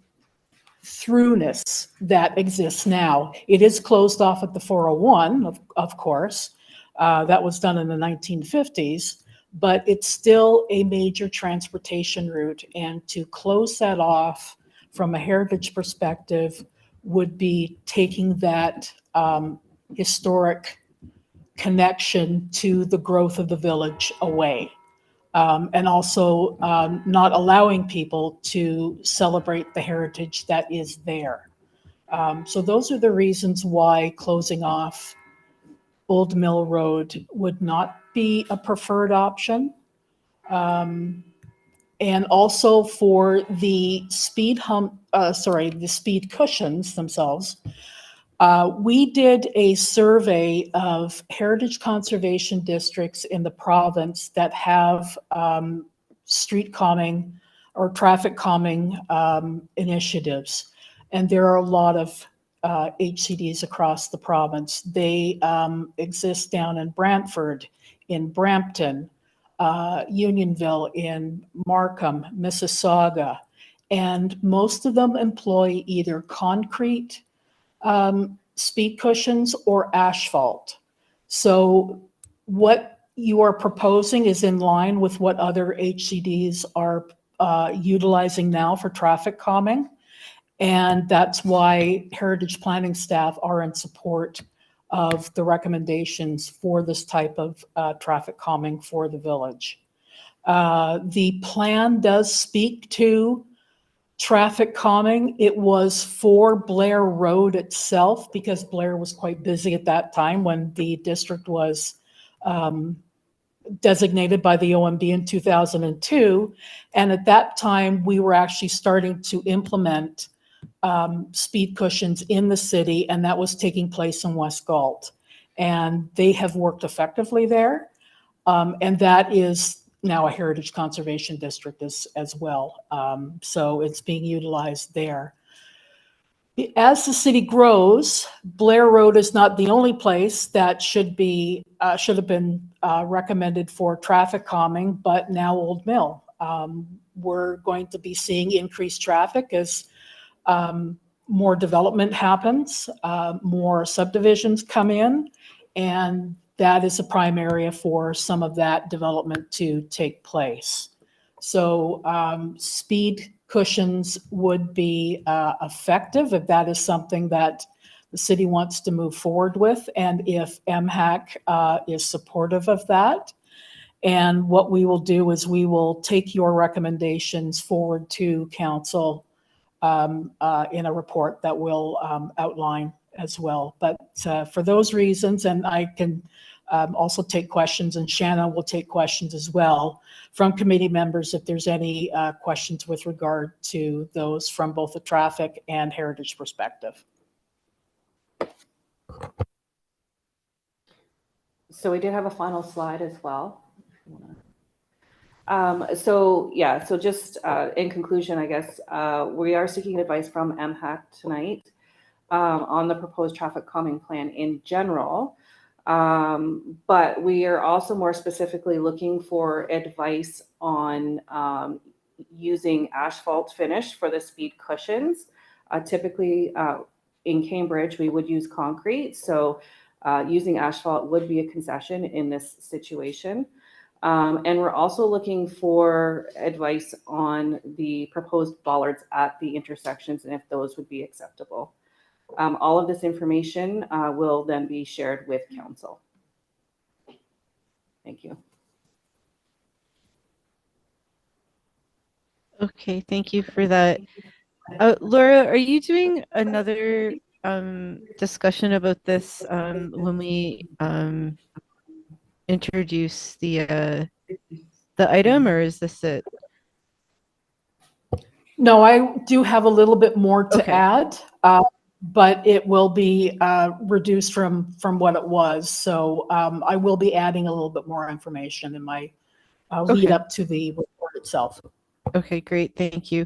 throughness that exists now. It is closed off at the 401, of course. That was done in the 1950s, but it's still a major transportation route. And to close that off from a heritage perspective would be taking that historic connection to the growth of the village away. And also not allowing people to celebrate the heritage that is there. So those are the reasons why closing off Old Mill Road would not be a preferred option. And also for the speed cushions themselves. We did a survey of heritage conservation districts in the province that have street calming or traffic calming initiatives. And there are a lot of HCDs across the province. They exist down in Brantford, in Brampton, Unionville, in Markham, Mississauga. And most of them employ either concrete speed cushions or asphalt. So what you are proposing is in line with what other HCDs are utilizing now for traffic calming. And that's why heritage planning staff are in support of the recommendations for this type of traffic calming for the village. The plan does speak to traffic calming. It was for Blair Road itself because Blair was quite busy at that time when the district was designated by the OMB in 2002. And at that time, we were actually starting to implement speed cushions in the city, and that was taking place in West Galt. And they have worked effectively there. And that is now a heritage conservation district as well. So it's being utilized there. As the city grows, Blair Road is not the only place that should have been recommended for traffic calming, but now Old Mill. We're going to be seeing increased traffic as more development happens, more subdivisions come in, and that is a prime area for some of that development to take place. So speed cushions would be effective if that is something that the city wants to move forward with, and if MHAC is supportive of that. And what we will do is we will take your recommendations forward to council in a report that we'll outline as well. But for those reasons, and I can also take questions, and Shanna will take questions as well from committee members if there's any questions with regard to those from both a traffic and heritage perspective. So we did have a final slide as well. So just in conclusion, I guess, we are seeking advice from MHAC tonight on the proposed traffic calming plan in general. But we are also more specifically looking for advice on using asphalt finish for the speed cushions. Typically in Cambridge, we would use concrete. So using asphalt would be a concession in this situation. And we're also looking for advice on the proposed bollards at the intersections and if those would be acceptable. All of this information will then be shared with council. Thank you. Okay, thank you for that. Laura, are you doing another discussion about this when we introduce the item, or is this it? No, I do have a little bit more to Okay. add, but it will be reduced from what it was. So I will be adding a little bit more information in my lead Okay. up to the report itself. Okay, great, thank you.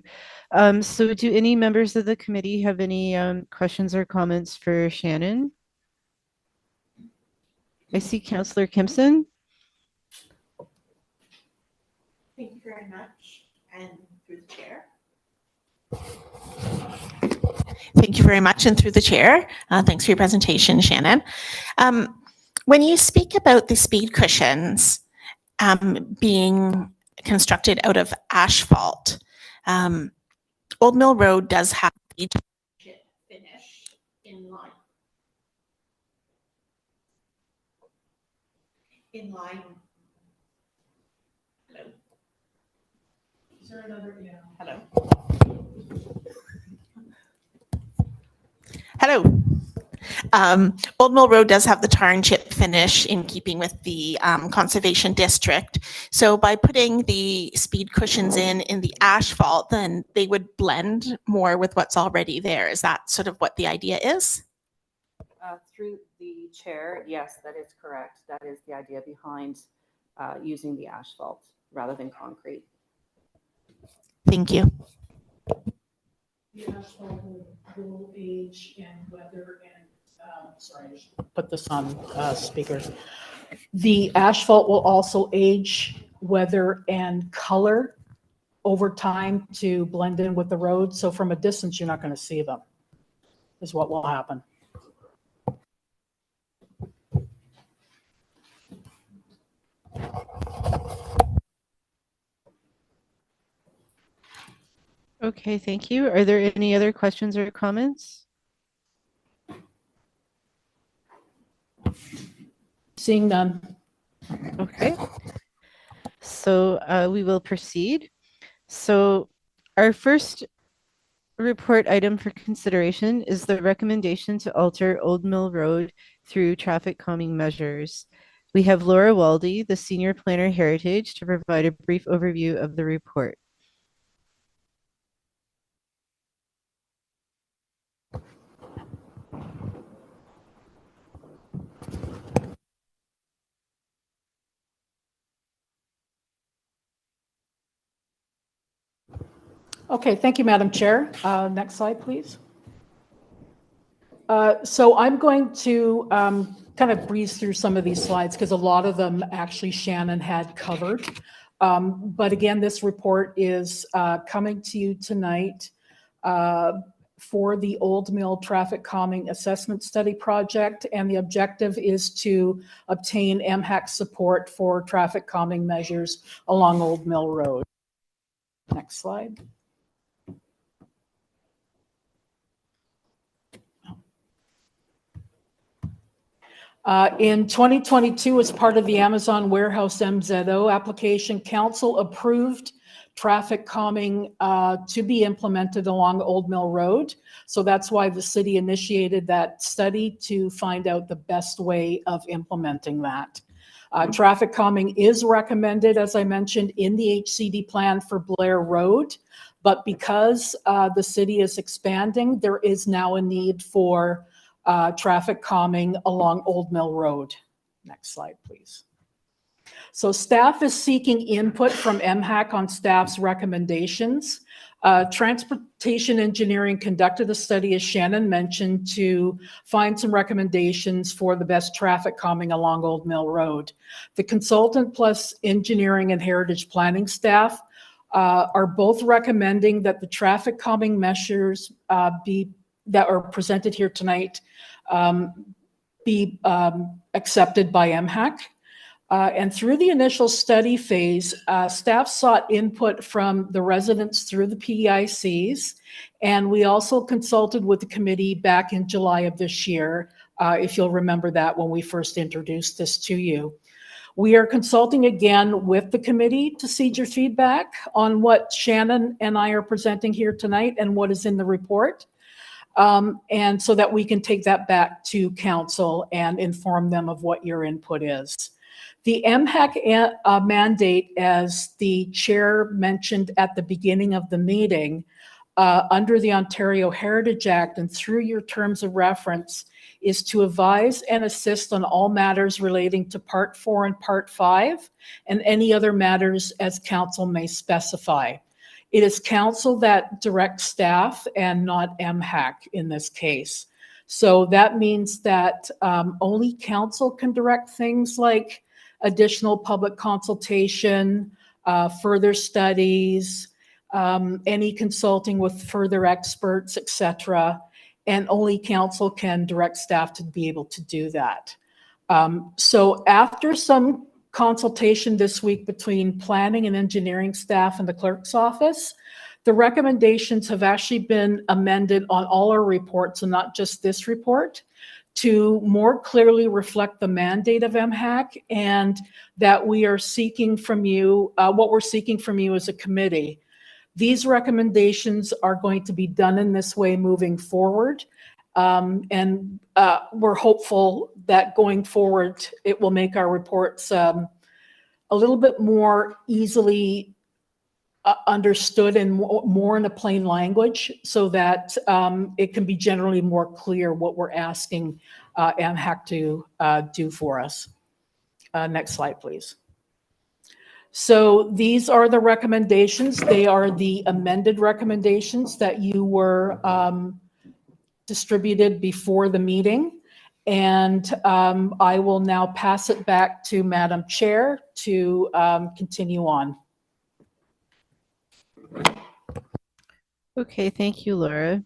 So do any members of the committee have any questions or comments for Shannon? I see Councillor Kimpson. Thank you very much. And through the chair. Thank you very much, and through the chair. Thanks for your presentation, Shannon. When you speak about the speed cushions being constructed out of asphalt, Old Mill Road does have the finish in line. In line. Hello. Is there another? Yeah. Hello. Hello. Old Mill Road does have the tar and chip finish in keeping with the conservation district. So by putting the speed cushions in the asphalt, then they would blend more with what's already there. Is that sort of what the idea is? Through the chair, yes, that is correct. That is the idea behind using the asphalt rather than concrete. Thank you. The asphalt will age and weather and, sorry, I should put this on speaker. The asphalt will also age, weather, and color over time to blend in with the road. So from a distance, you're not going to see them, is what will happen. Okay, thank you. Are there any other questions or comments? Seeing none. Okay. So we will proceed. So our first report item for consideration is the recommendation to alter Old Mill Road through traffic calming measures. We have Laura Waldy, the Senior Planner Heritage, to provide a brief overview of the report. Okay, thank you, Madam Chair. Next slide, please. So I'm going to kind of breeze through some of these slides because a lot of them actually Shannon had covered. But again, this report is coming to you tonight for the Old Mill Traffic Calming Assessment Study Project. And the objective is to obtain MHAC support for traffic calming measures along Old Mill Road. Next slide. In 2022, as part of the Amazon Warehouse MZO application, Council approved traffic calming to be implemented along Old Mill Road. So that's why the city initiated that study to find out the best way of implementing that. Traffic calming is recommended, as I mentioned, in the HCD plan for Blair Road. But because the city is expanding, there is now a need for traffic calming along Old Mill Road. Next slide, please. So staff is seeking input from MHAC on staff's recommendations. Transportation Engineering conducted a study, as Shannon mentioned, to find some recommendations for the best traffic calming along Old Mill Road. The consultant plus engineering and heritage planning staff are both recommending that the traffic calming measures that are presented here tonight be accepted by MHAC. And through the initial study phase, staff sought input from the residents through the PICs, and we also consulted with the committee back in July of this year, if you'll remember that when we first introduced this to you. We are consulting again with the committee to seed your feedback on what Shannon and I are presenting here tonight and what is in the report. And so that we can take that back to council and inform them of what your input is. The MHAC mandate, as the chair mentioned at the beginning of the meeting, under the Ontario Heritage Act and through your terms of reference, is to advise and assist on all matters relating to Part 4 and Part 5 and any other matters as council may specify. It is council that directs staff and not MHAC in this case. So that means that only council can direct things like additional public consultation, further studies, any consulting with further experts, etc. And only council can direct staff to be able to do that. So after some consultation this week between planning and engineering staff and the clerk's office, the recommendations have actually been amended on all our reports and not just this report to more clearly reflect the mandate of MHAC and that we are seeking from you, what we're seeking from you as a committee. These recommendations are going to be done in this way moving forward. And we're hopeful that going forward, it will make our reports a little bit more easily understood and more in a plain language so that it can be generally more clear what we're asking MHAC to do for us. Next slide, please. So these are the recommendations. They are the amended recommendations that you were distributed before the meeting. And I will now pass it back to Madam Chair to continue on. Okay, thank you, Laura.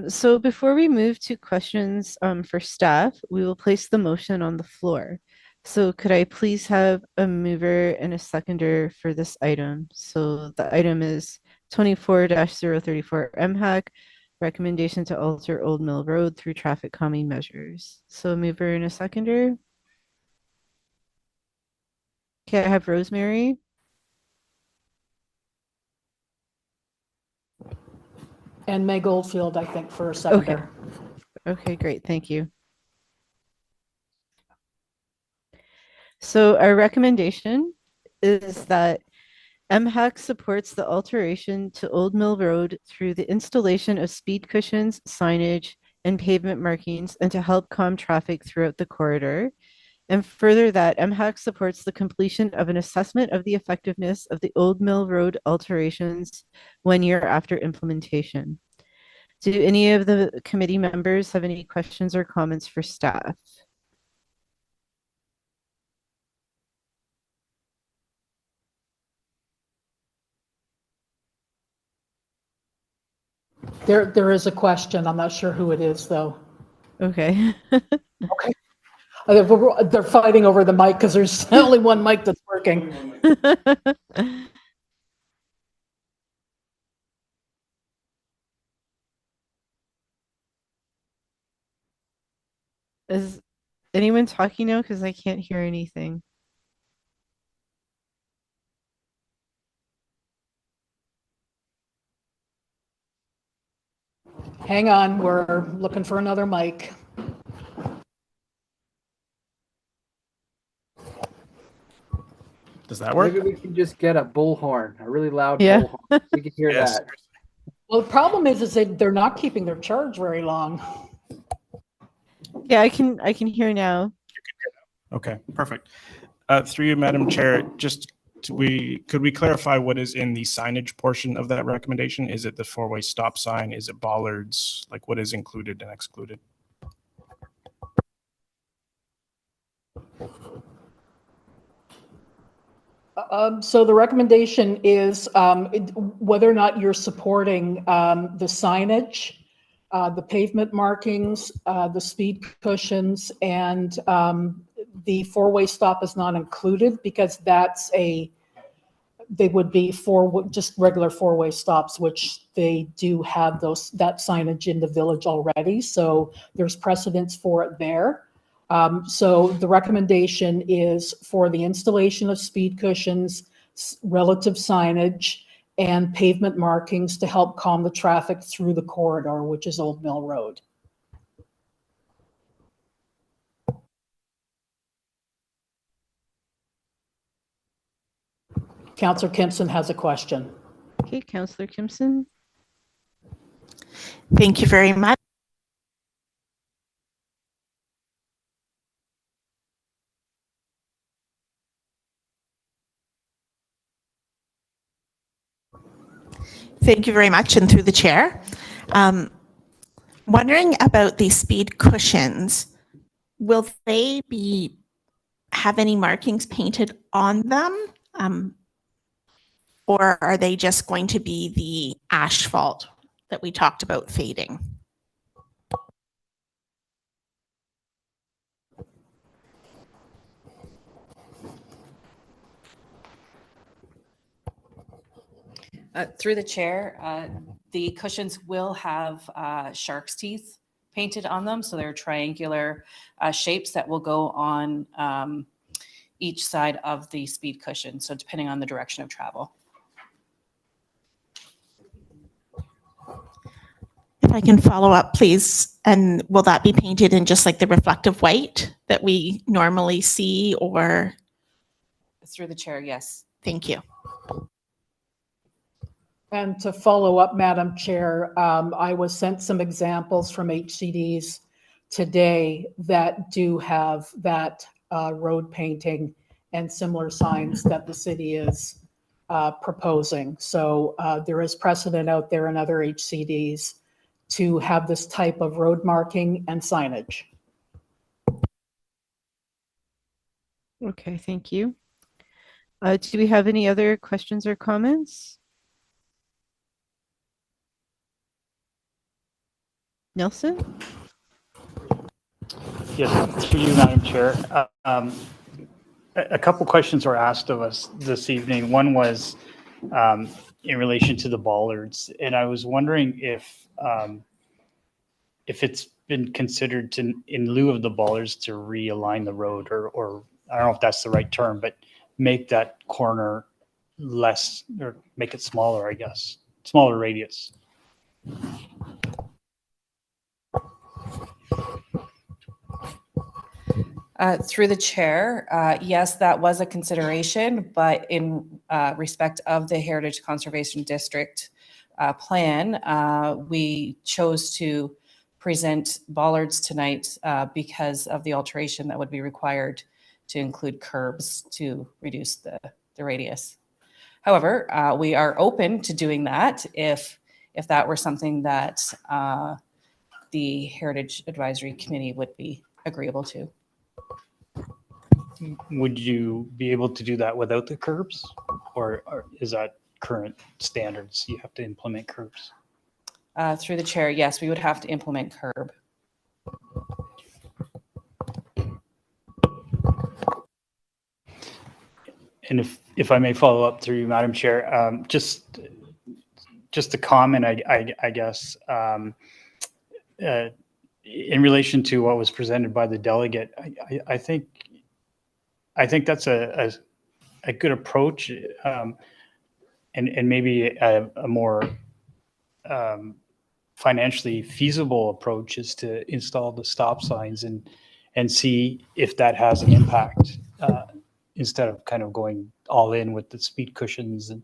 So before we move to questions for staff, we will place the motion on the floor. So could I please have a mover and a seconder for this item? So the item is 24-034 MHAC, recommendation to alter Old Mill Road through traffic calming measures. So a mover and a seconder. Okay, I have Rosemary. And Meg Oldfield, I think, for a seconder. Okay, great. Thank you. So our recommendation is that MHAC supports the alteration to Old Mill Road through the installation of speed cushions, signage, and pavement markings, and to help calm traffic throughout the corridor. And further that MHAC supports the completion of an assessment of the effectiveness of the Old Mill Road alterations 1 year after implementation. Do any of the committee members have any questions or comments for staff? There is a question. I'm not sure who it is, though. Okay. Okay. They're fighting over the mic because there's only one mic that's working. Is anyone talking now? Because I can't hear anything. Hang on, we're looking for another mic. Does that work? Maybe we can just get a bullhorn, a really loud Yeah. bullhorn. We can hear Yes. that. Well, the problem is that they're not keeping their charge very long. Yeah, I can hear now. Okay, perfect. Through you, Madam Chair, just could we clarify what is in the signage portion of that recommendation? Is it the four-way stop sign? Is it bollards? Like what is included and excluded? So the recommendation is whether or not you're supporting the signage, the pavement markings, the speed cushions, and the four-way stop is not included because they would be just regular four-way stops, which they do have that signage in the village already. So there's precedence for it there. So the recommendation is for the installation of speed cushions, relative signage, and pavement markings to help calm the traffic through the corridor, which is Old Mill Road. Councillor Kimpson has a question. Okay, Councillor Kimpson. Thank you very much. Thank you very much, and through the chair. Wondering about the speed cushions. Will they have any markings painted on them? Or are they just going to be the asphalt that we talked about fading? Through the chair, the cushions will have shark's teeth painted on them. So they're triangular shapes that will go on each side of the speed cushion. So depending on the direction of travel. If I can follow up, please. And will that be painted in just like the reflective white that we normally see, or? Through the chair, yes. Thank you. And to follow up, Madam Chair, I was sent some examples from HCDs today that do have that road painting and similar signs that the city is proposing. So there is precedent out there in other HCDs to have this type of road marking and signage. Okay, thank you. Do we have any other questions or comments? Nelson? Yes, through you, Madam Chair. A couple questions were asked of us this evening. One was in relation to the bollards, and I was wondering if it's been considered to, in lieu of the bollards, to realign the road, or I don't know if that's the right term, but make that corner less, or make it smaller, I guess, smaller radius. Through the chair, yes, that was a consideration, but in respect of the Heritage Conservation District plan, we chose to present bollards tonight because of the alteration that would be required to include curbs to reduce the radius. However, we are open to doing that if that were something that the Heritage Advisory Committee would be agreeable to. Would you be able to do that without the curbs, or is that current standards? You have to implement curbs. Through the chair, yes, we would have to implement curb. And if I may follow up through you, Madam Chair, just a comment, I guess, in relation to what was presented by the delegate, I think that's a good approach, and maybe a more financially feasible approach is to install the stop signs and see if that has an impact, instead of kind of going all in with the speed cushions and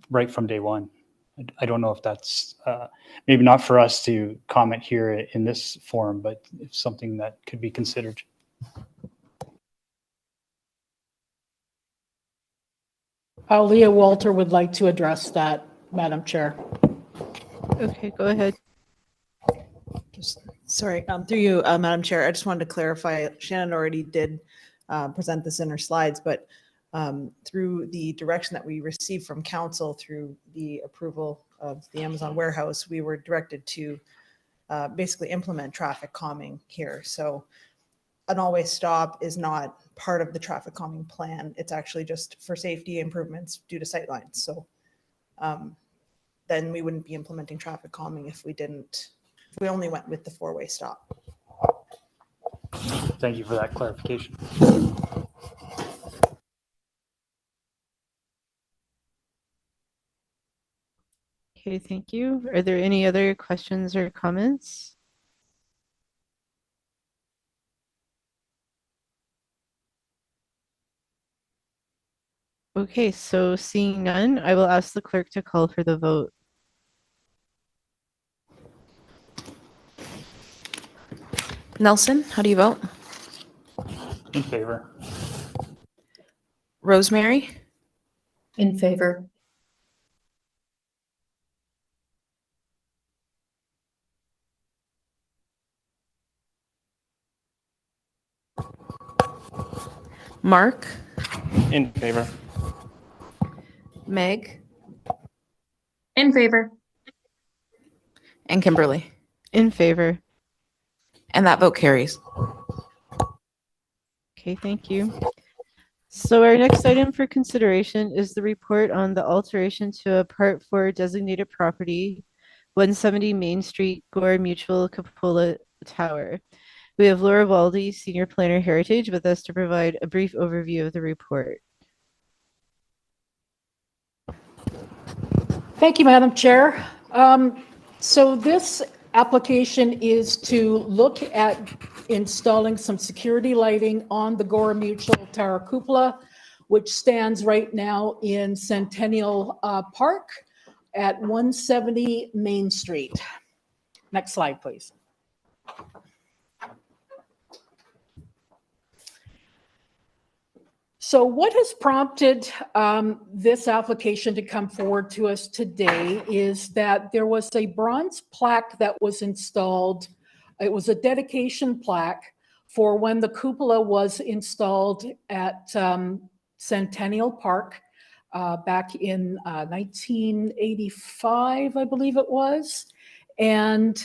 right from day one. I don't know if that's maybe not for us to comment here in this forum, but it's something that could be considered. Leah Walter would like to address that, Madam Chair. Okay, go ahead. Sorry, through you, Madam Chair, I just wanted to clarify, Shannon already did present this in her slides, but through the direction that we received from council through the approval of the Amazon warehouse, we were directed to basically implement traffic calming here. So an always stop is not part of the traffic calming plan. It's actually just for safety improvements due to sightlines. So then we wouldn't be implementing traffic calming if we only went with the four-way stop. Thank you for that clarification. Okay, thank you. Are there any other questions or comments? Okay, so seeing none, I will ask the clerk to call for the vote. Nelson, how do you vote? In favor. Rosemary? In favor. Mark? In favor. Meg? In favor. And Kimberly? In favor. And that vote carries. Okay, thank you. So our next item for consideration is the report on the alteration to a Part 4 designated property, 170 Main Street, Gore Mutual Cupola Tower. We have Laura Waldy, Senior Planner Heritage, with us to provide a brief overview of the report. Thank you, Madam Chair. So this application is to look at installing some security lighting on the Gore Mutual Tower cupola, which stands right now in Centennial Park at 170 Main Street. Next slide, please. So what has prompted this application to come forward to us today is that there was a bronze plaque that was installed. It was a dedication plaque for when the cupola was installed at Centennial Park back in 1985, I believe it was. And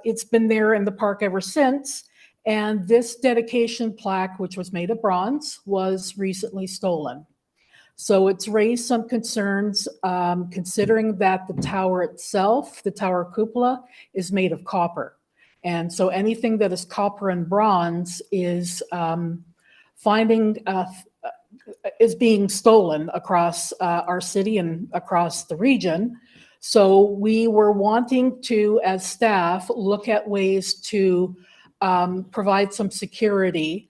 it's been there in the park ever since. And this dedication plaque, which was made of bronze, was recently stolen. So it's raised some concerns considering that the tower itself, the tower cupola, is made of copper. And so anything that is copper and bronze is is being stolen across our city and across the region. So we were wanting to, as staff, look at ways to provide some security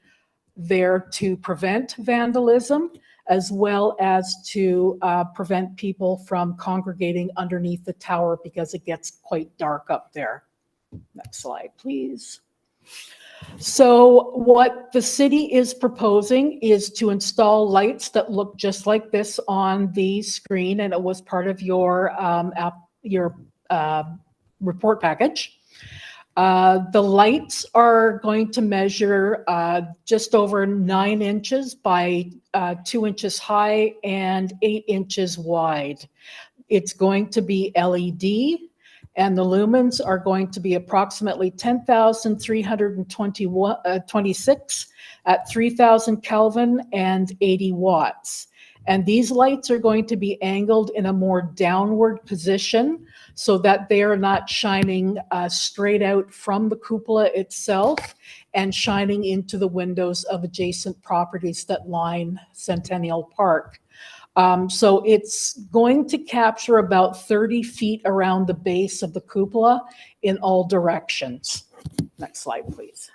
there to prevent vandalism, as well as to prevent people from congregating underneath the tower because it gets quite dark up there. Next slide, please. So what the city is proposing is to install lights that look just like this on the screen, and it was part of your report package. The lights are going to measure just over 9 inches by 2 inches high and 8 inches wide. It's going to be LED, and the lumens are going to be approximately 10,326 at 3,000 Kelvin and 80 watts. And these lights are going to be angled in a more downward position so that they are not shining straight out from the cupola itself and shining into the windows of adjacent properties that line Centennial Park. So it's going to capture about 30 feet around the base of the cupola in all directions. Next slide, please.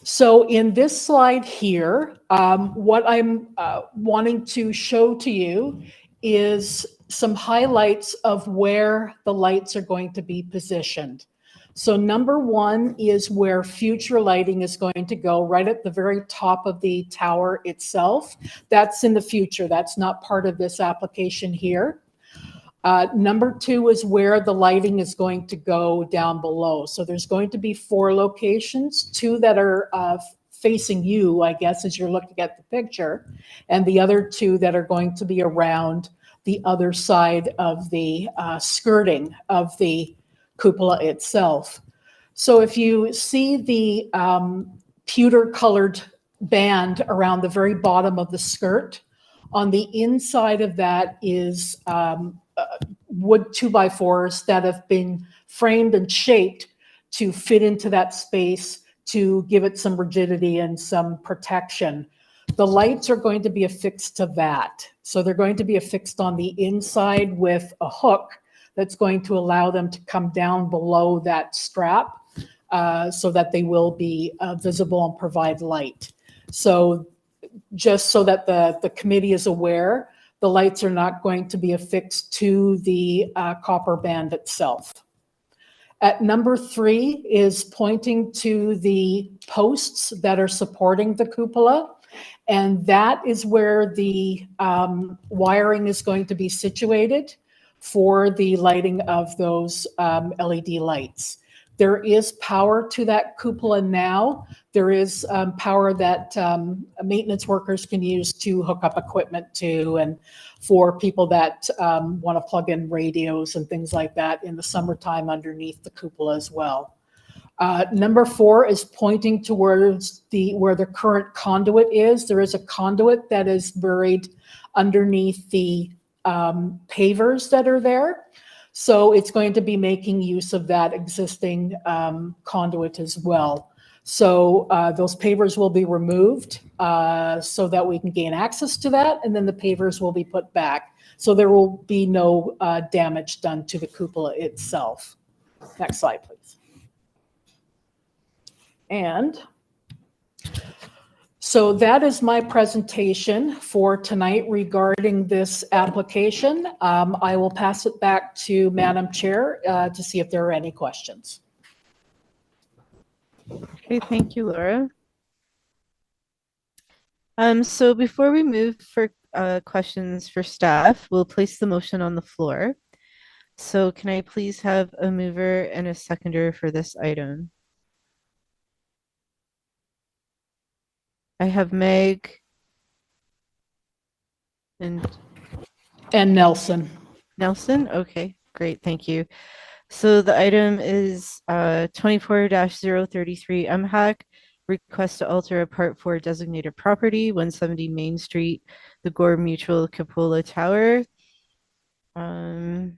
So in this slide here, what I'm wanting to show to you is some highlights of where the lights are going to be positioned. So number one is where future lighting is going to go, right at the very top of the tower itself. That's in the future. That's not part of this application here. Number two is where the lighting is going to go down below. So there's going to be 4 locations, 2 that are facing you, I guess, as you're looking at the picture, and the other 2 that are going to be around the other side of the skirting of the cupola itself. So if you see the pewter colored band around the very bottom of the skirt, on the inside of that is wood 2x4s that have been framed and shaped to fit into that space, to give it some rigidity and some protection. The lights are going to be affixed to that. So they're going to be affixed on the inside with a hook that's going to allow them to come down below that strap so that they will be visible and provide light. So just so that the committee is aware, the lights are not going to be affixed to the copper band itself. At number 3 is pointing to the posts that are supporting the cupola. And that is where the wiring is going to be situated for the lighting of those LED lights. There is power to that cupola now. There is power that maintenance workers can use to hook up equipment to, and for people that want to plug in radios and things like that in the summertime underneath the cupola as well. Number 4 is pointing towards where the current conduit is. There is a conduit that is buried underneath the pavers that are there. So it's going to be making use of that existing conduit as well. So those pavers will be removed so that we can gain access to that, and then the pavers will be put back. So there will be no damage done to the cupola itself. Next slide, please. And so that is my presentation for tonight regarding this application. I will pass it back to Madam Chair to see if there are any questions. Okay, thank you, Laura. So before we move for questions for staff, we'll place the motion on the floor. So can I please have a mover and a seconder for this item? I have Meg and Nelson. Nelson? Okay, great, thank you. So the item is 24-033 MHAC, request to alter a Part 4 designated property, 170 Main Street, the Gore Mutual Cupola Tower. And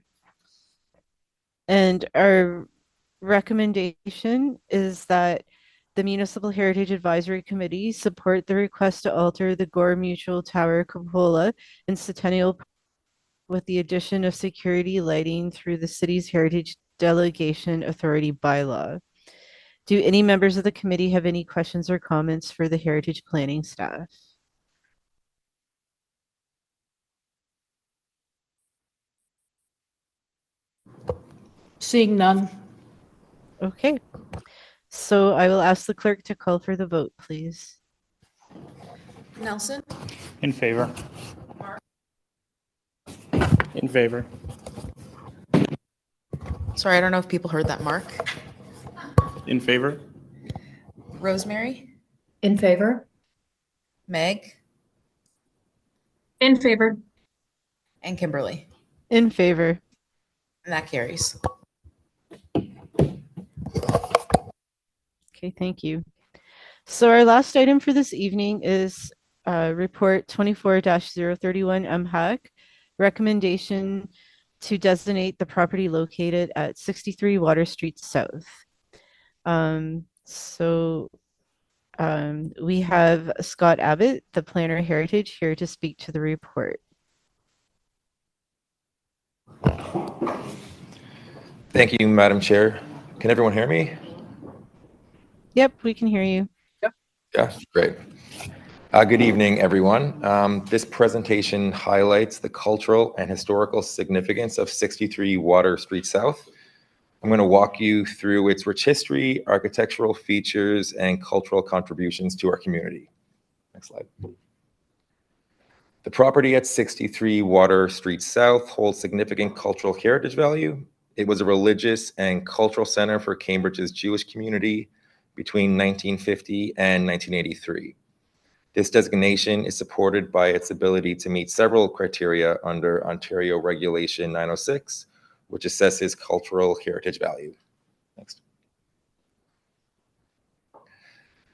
our recommendation is that the Municipal Heritage Advisory Committee support the request to alter the Gore Mutual Tower cupola in Centennial with the addition of security lighting through the city's Heritage Delegation Authority bylaw. Do any members of the committee have any questions or comments for the Heritage Planning staff? Seeing none. Okay. So I will ask the clerk to call for the vote, please. Nelson? In favor. In favor. Sorry, I don't know if people heard that. Mark? In favor. Rosemary? In favor? Meg? In favor. And Kimberly? In favor. And that carries. Okay, thank you. So our last item for this evening is report 24-031 MHAC, recommendation to designate the property located at 63 Water Street South. We have Scott Abbott, the planner Heritage, here to speak to the report. Thank you, Madam Chair. Can everyone hear me? Yep, we can hear you. Yeah, great. Good evening, everyone. This presentation highlights the cultural and historical significance of 63 Water Street South. I'm going to walk you through its rich history, architectural features, and cultural contributions to our community. Next slide. The property at 63 Water Street South holds significant cultural heritage value. It was a religious and cultural center for Cambridge's Jewish community between 1950 and 1983. This designation is supported by its ability to meet several criteria under Ontario Regulation 906, which assesses cultural heritage value. Next.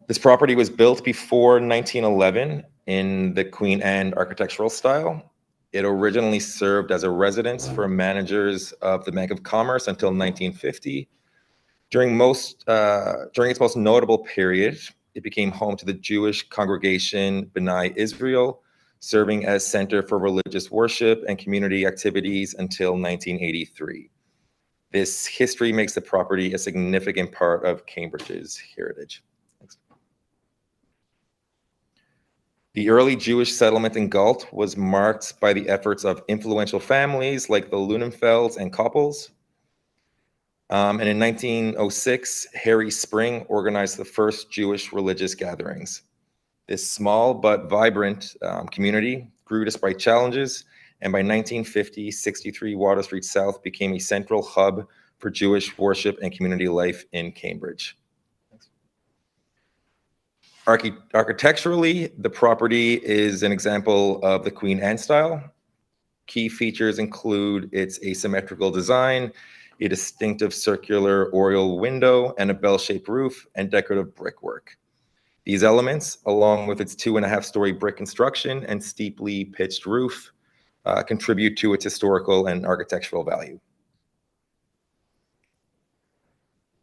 This property was built before 1911 in the Queen Anne architectural style. It originally served as a residence for managers of the Bank of Commerce until 1950. During its most notable period, it became home to the Jewish congregation B'nai Israel, serving as center for religious worship and community activities until 1983. This history makes the property a significant part of Cambridge's heritage. Thanks. The early Jewish settlement in Galt was marked by the efforts of influential families like the Lunenfelds and Koppels. And in 1906, Harry Spring organized the first Jewish religious gatherings. This small but vibrant community grew despite challenges, and by 1950, 63 Water Street South became a central hub for Jewish worship and community life in Cambridge. Architecturally, the property is an example of the Queen Anne style. Key features include its asymmetrical design, a distinctive circular oriel window, and a bell-shaped roof and decorative brickwork. These elements, along with its 2.5-story brick construction and steeply pitched roof, contribute to its historical and architectural value.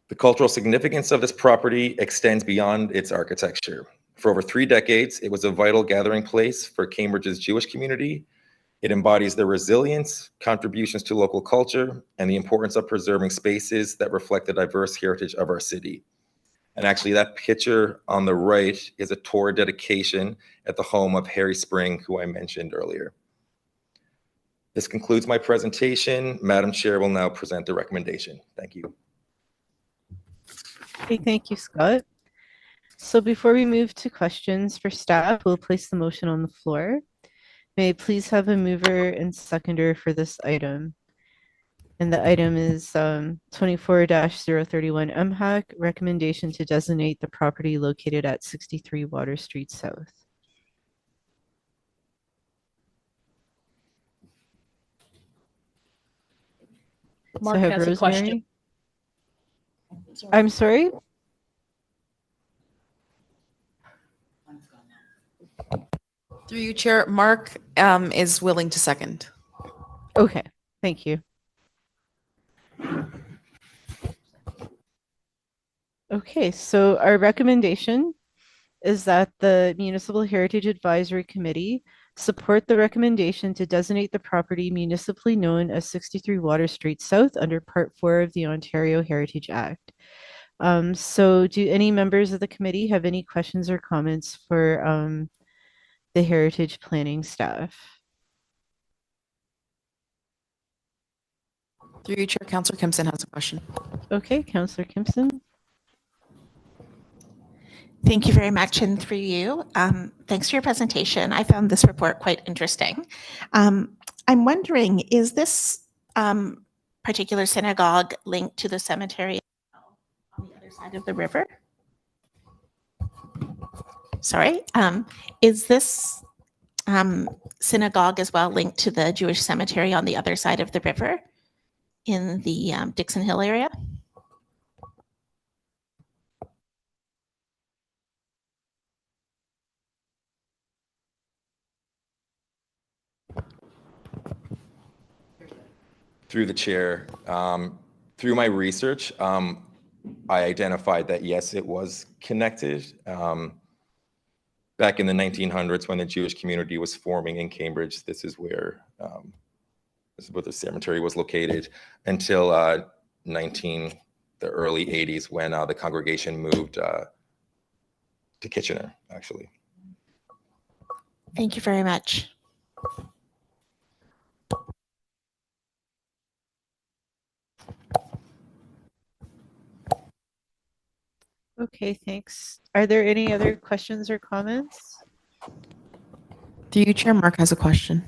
The cultural significance of this property extends beyond its architecture. For over 3 decades, it was a vital gathering place for Cambridge's Jewish community. It embodies the resilience, contributions to local culture, and the importance of preserving spaces that reflect the diverse heritage of our city. And actually, that picture on the right is a tour dedication at the home of Harry Spring, who I mentioned earlier. This concludes my presentation. Madam Chair will now present the recommendation. Thank you. Okay, thank you, Scott. So before we move to questions for staff, we'll place the motion on the floor. May I please have a mover and seconder for this item? And the item is 24-031 MHAC, recommendation to designate the property located at 63 Water Street South. Mark So I have has a question. Rosemary. I'm sorry? Through you, Chair, Mark is willing to second. Okay, thank you. Okay, so our recommendation is that the Municipal Heritage Advisory Committee support the recommendation to designate the property municipally known as 63 Water Street South under Part 4 of the Ontario Heritage Act. So do any members of the committee have any questions or comments for the Heritage Planning staff? Through you, Chair, Councillor Kimson has a question. Okay, Councillor Kimson. Thank you very much, and through you. Thanks for your presentation. I found this report quite interesting. I'm wondering, is this particular synagogue linked to the cemetery on the other side of the river? Sorry, is this synagogue as well linked to the Jewish cemetery on the other side of the river in the Dixon Hill area? Through the chair, through my research, I identified that yes, it was connected. Back in the 1900s, when the Jewish community was forming in Cambridge, this is where the cemetery was located until the early 80s, when the congregation moved to Kitchener, actually. Thank you very much. Okay, thanks. Are there any other questions or comments? Through you, Chair, Mark has a question.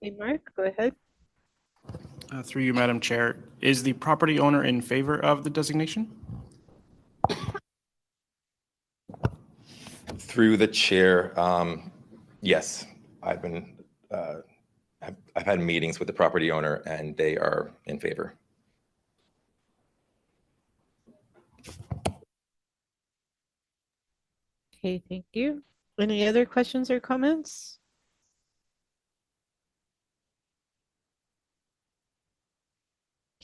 Hey, Mark, go ahead. Through you, Madam Chair, is the property owner in favor of the designation? Through the chair, yes, I've had meetings with the property owner, and they are in favor. Okay, thank you. Any other questions or comments?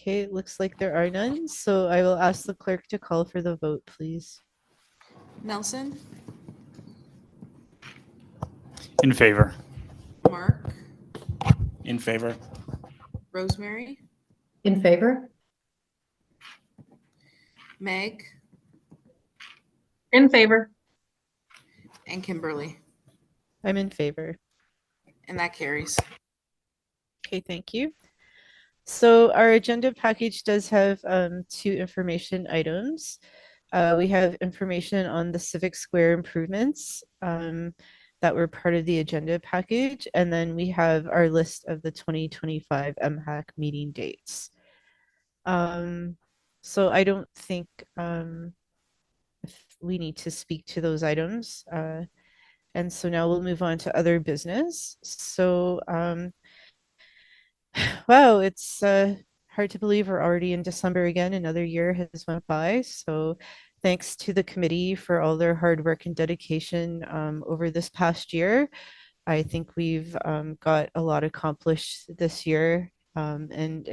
Okay, it looks like there are none, so I will ask the clerk to call for the vote, please. Nelson, In favor. Mark, In favor. Rosemary, In favor? Meg, In favor. and Kimberly. I'm in favor. And that carries. Okay, thank you. So our agenda package does have two information items. We have information on the Civic Square improvements that were part of the agenda package, and then we have our list of the 2025 MHAC meeting dates. So I don't think if we need to speak to those items. And so now we'll move on to other business. So wow, it's hard to believe we're already in December again. Another year has went by. So thanks to the committee for all their hard work and dedication over this past year. I think we've got a lot accomplished this year, and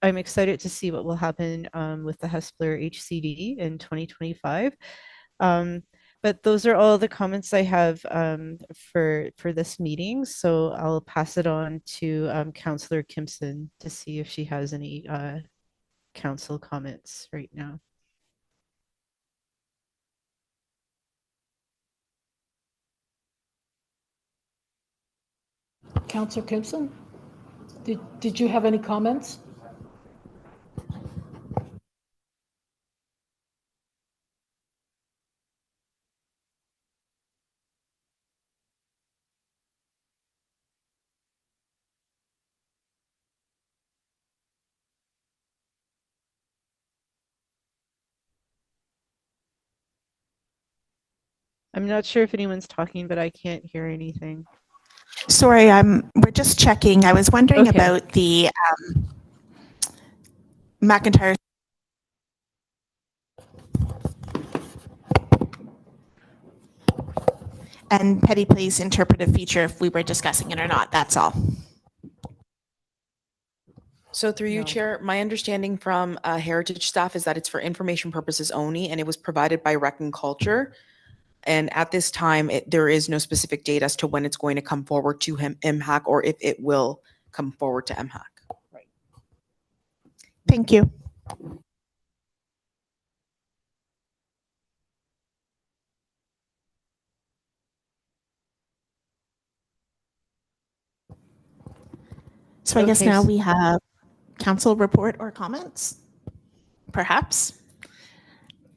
I'm excited to see what will happen with the Hespeler HCD in 2025. But those are all the comments I have for this meeting. So I'll pass it on to Councillor Kimson to see if she has any council comments right now. Councillor Kimson, did you have any comments? I'm not sure if anyone's talking, but I can't hear anything. Sorry, we're just checking. I was wondering Okay. about the McIntyre. And Petty Place interpretive feature, if we were discussing it or not, that's all. So through you, No. Chair, my understanding from Heritage staff is that it's for information purposes only, and it was provided by Rec and Culture. And at this time, there is no specific date as to when it's going to come forward to MHAC or if it will come forward to MHAC. Right. Thank you. So I guess Okay, now s- we have council report or comments, perhaps.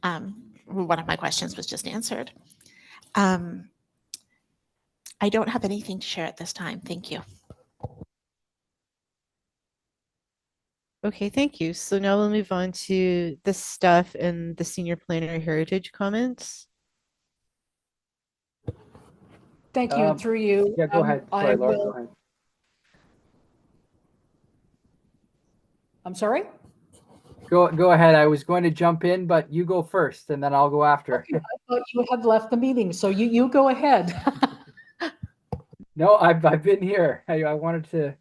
One of my questions was just answered. I don't have anything to share at this time. Thank you. Okay, thank you. So now we'll move on to the staff and the senior planner heritage comments. Thank you, through you. Yeah, go ahead. Sorry, I Laura, will, go ahead. I'm sorry? Go ahead. I was going to jump in, but you go first and then I'll go after. I thought you had left the meeting, so you go ahead. No, I've been here. I wanted to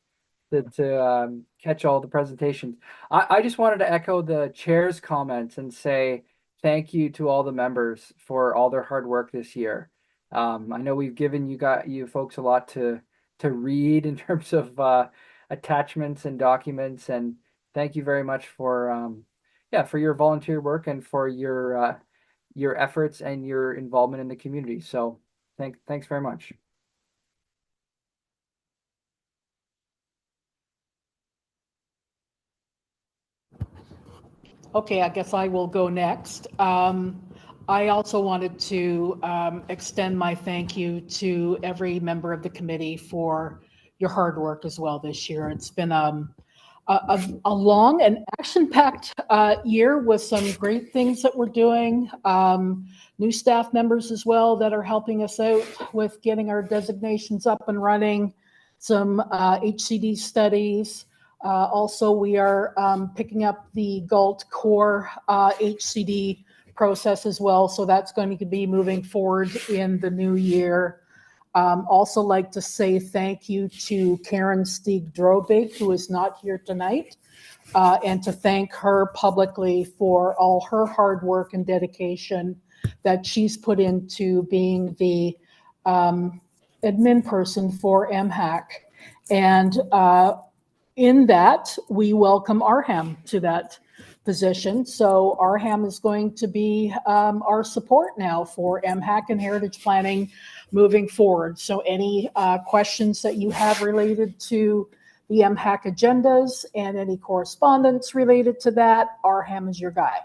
catch all the presentations. I just wanted to echo the chair's comments and say thank you to all the members for all their hard work this year. I know we've given you folks a lot to read in terms of attachments and documents, and thank you very much for for your volunteer work and for your efforts and your involvement in the community. So thanks very much. Okay, I guess I will go next. I also wanted to extend my thank you to every member of the committee for your hard work as well this year. It's been a long and action-packed year with some great things that we're doing. New staff members as well that are helping us out with getting our designations up and running, some HCD studies. Also, we are picking up the GALT core HCD process as well. So that's going to be moving forward in the new year. Also like to say thank you to Karen Stieg-Drobig, who is not here tonight, and to thank her publicly for all her hard work and dedication that she's put into being the admin person for MHAC. And in that, we welcome Arham to that position. So Arham is going to be our support now for MHAC and heritage planning moving forward. So any questions that you have related to the MHAC agendas and any correspondence related to that, Arham is your guy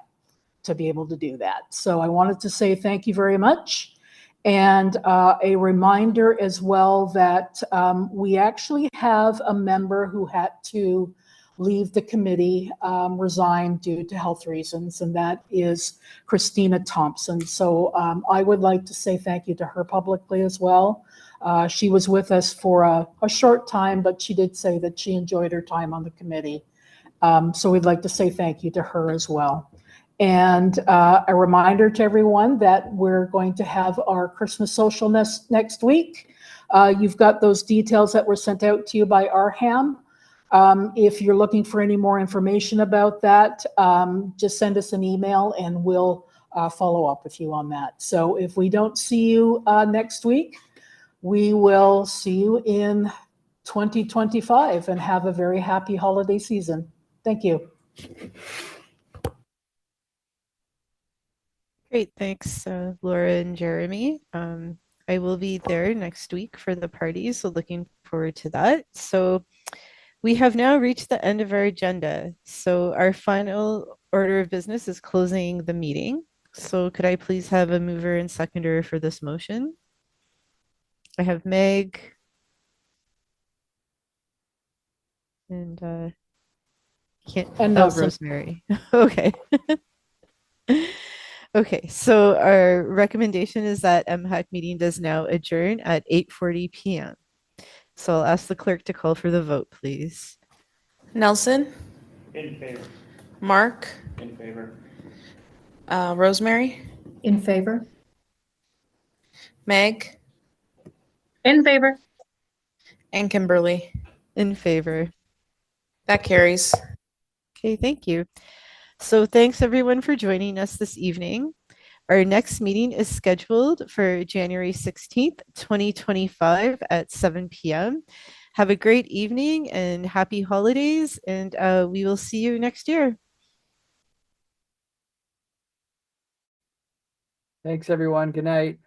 to be able to do that. So I wanted to say thank you very much. And a reminder as well that we actually have a member who had to leave the committee, resign due to health reasons, and that is Christina Thompson. So I would like to say thank you to her publicly as well. She was with us for a short time, but she did say that she enjoyed her time on the committee. So we'd like to say thank you to her as well. And a reminder to everyone that we're going to have our Christmas social next week. You've got those details that were sent out to you by Arham. If you're looking for any more information about that, just send us an email and we'll follow up with you on that. So if we don't see you next week, we will see you in 2025 and have a very happy holiday season. Thank you. Great, thanks, Laura and Jeremy. I will be there next week for the party, so looking forward to that. So we have now reached the end of our agenda. So our final order of business is closing the meeting. So could I please have a mover and seconder for this motion? I have Meg. And Nelson. Rosemary. Okay. Okay, so our recommendation is that MHAC meeting does now adjourn at 8:40 p.m. So I'll ask the clerk to call for the vote, please. Nelson, In favor. Mark, In favor. Rosemary, In favor? Meg, In favor. and Kimberly. In favor. That carries. Okay, thank you. So thanks everyone for joining us this evening. Our next meeting is scheduled for January 16th, 2025 at 7 p.m. Have a great evening and happy holidays, and we will see you next year. Thanks, everyone. Good night.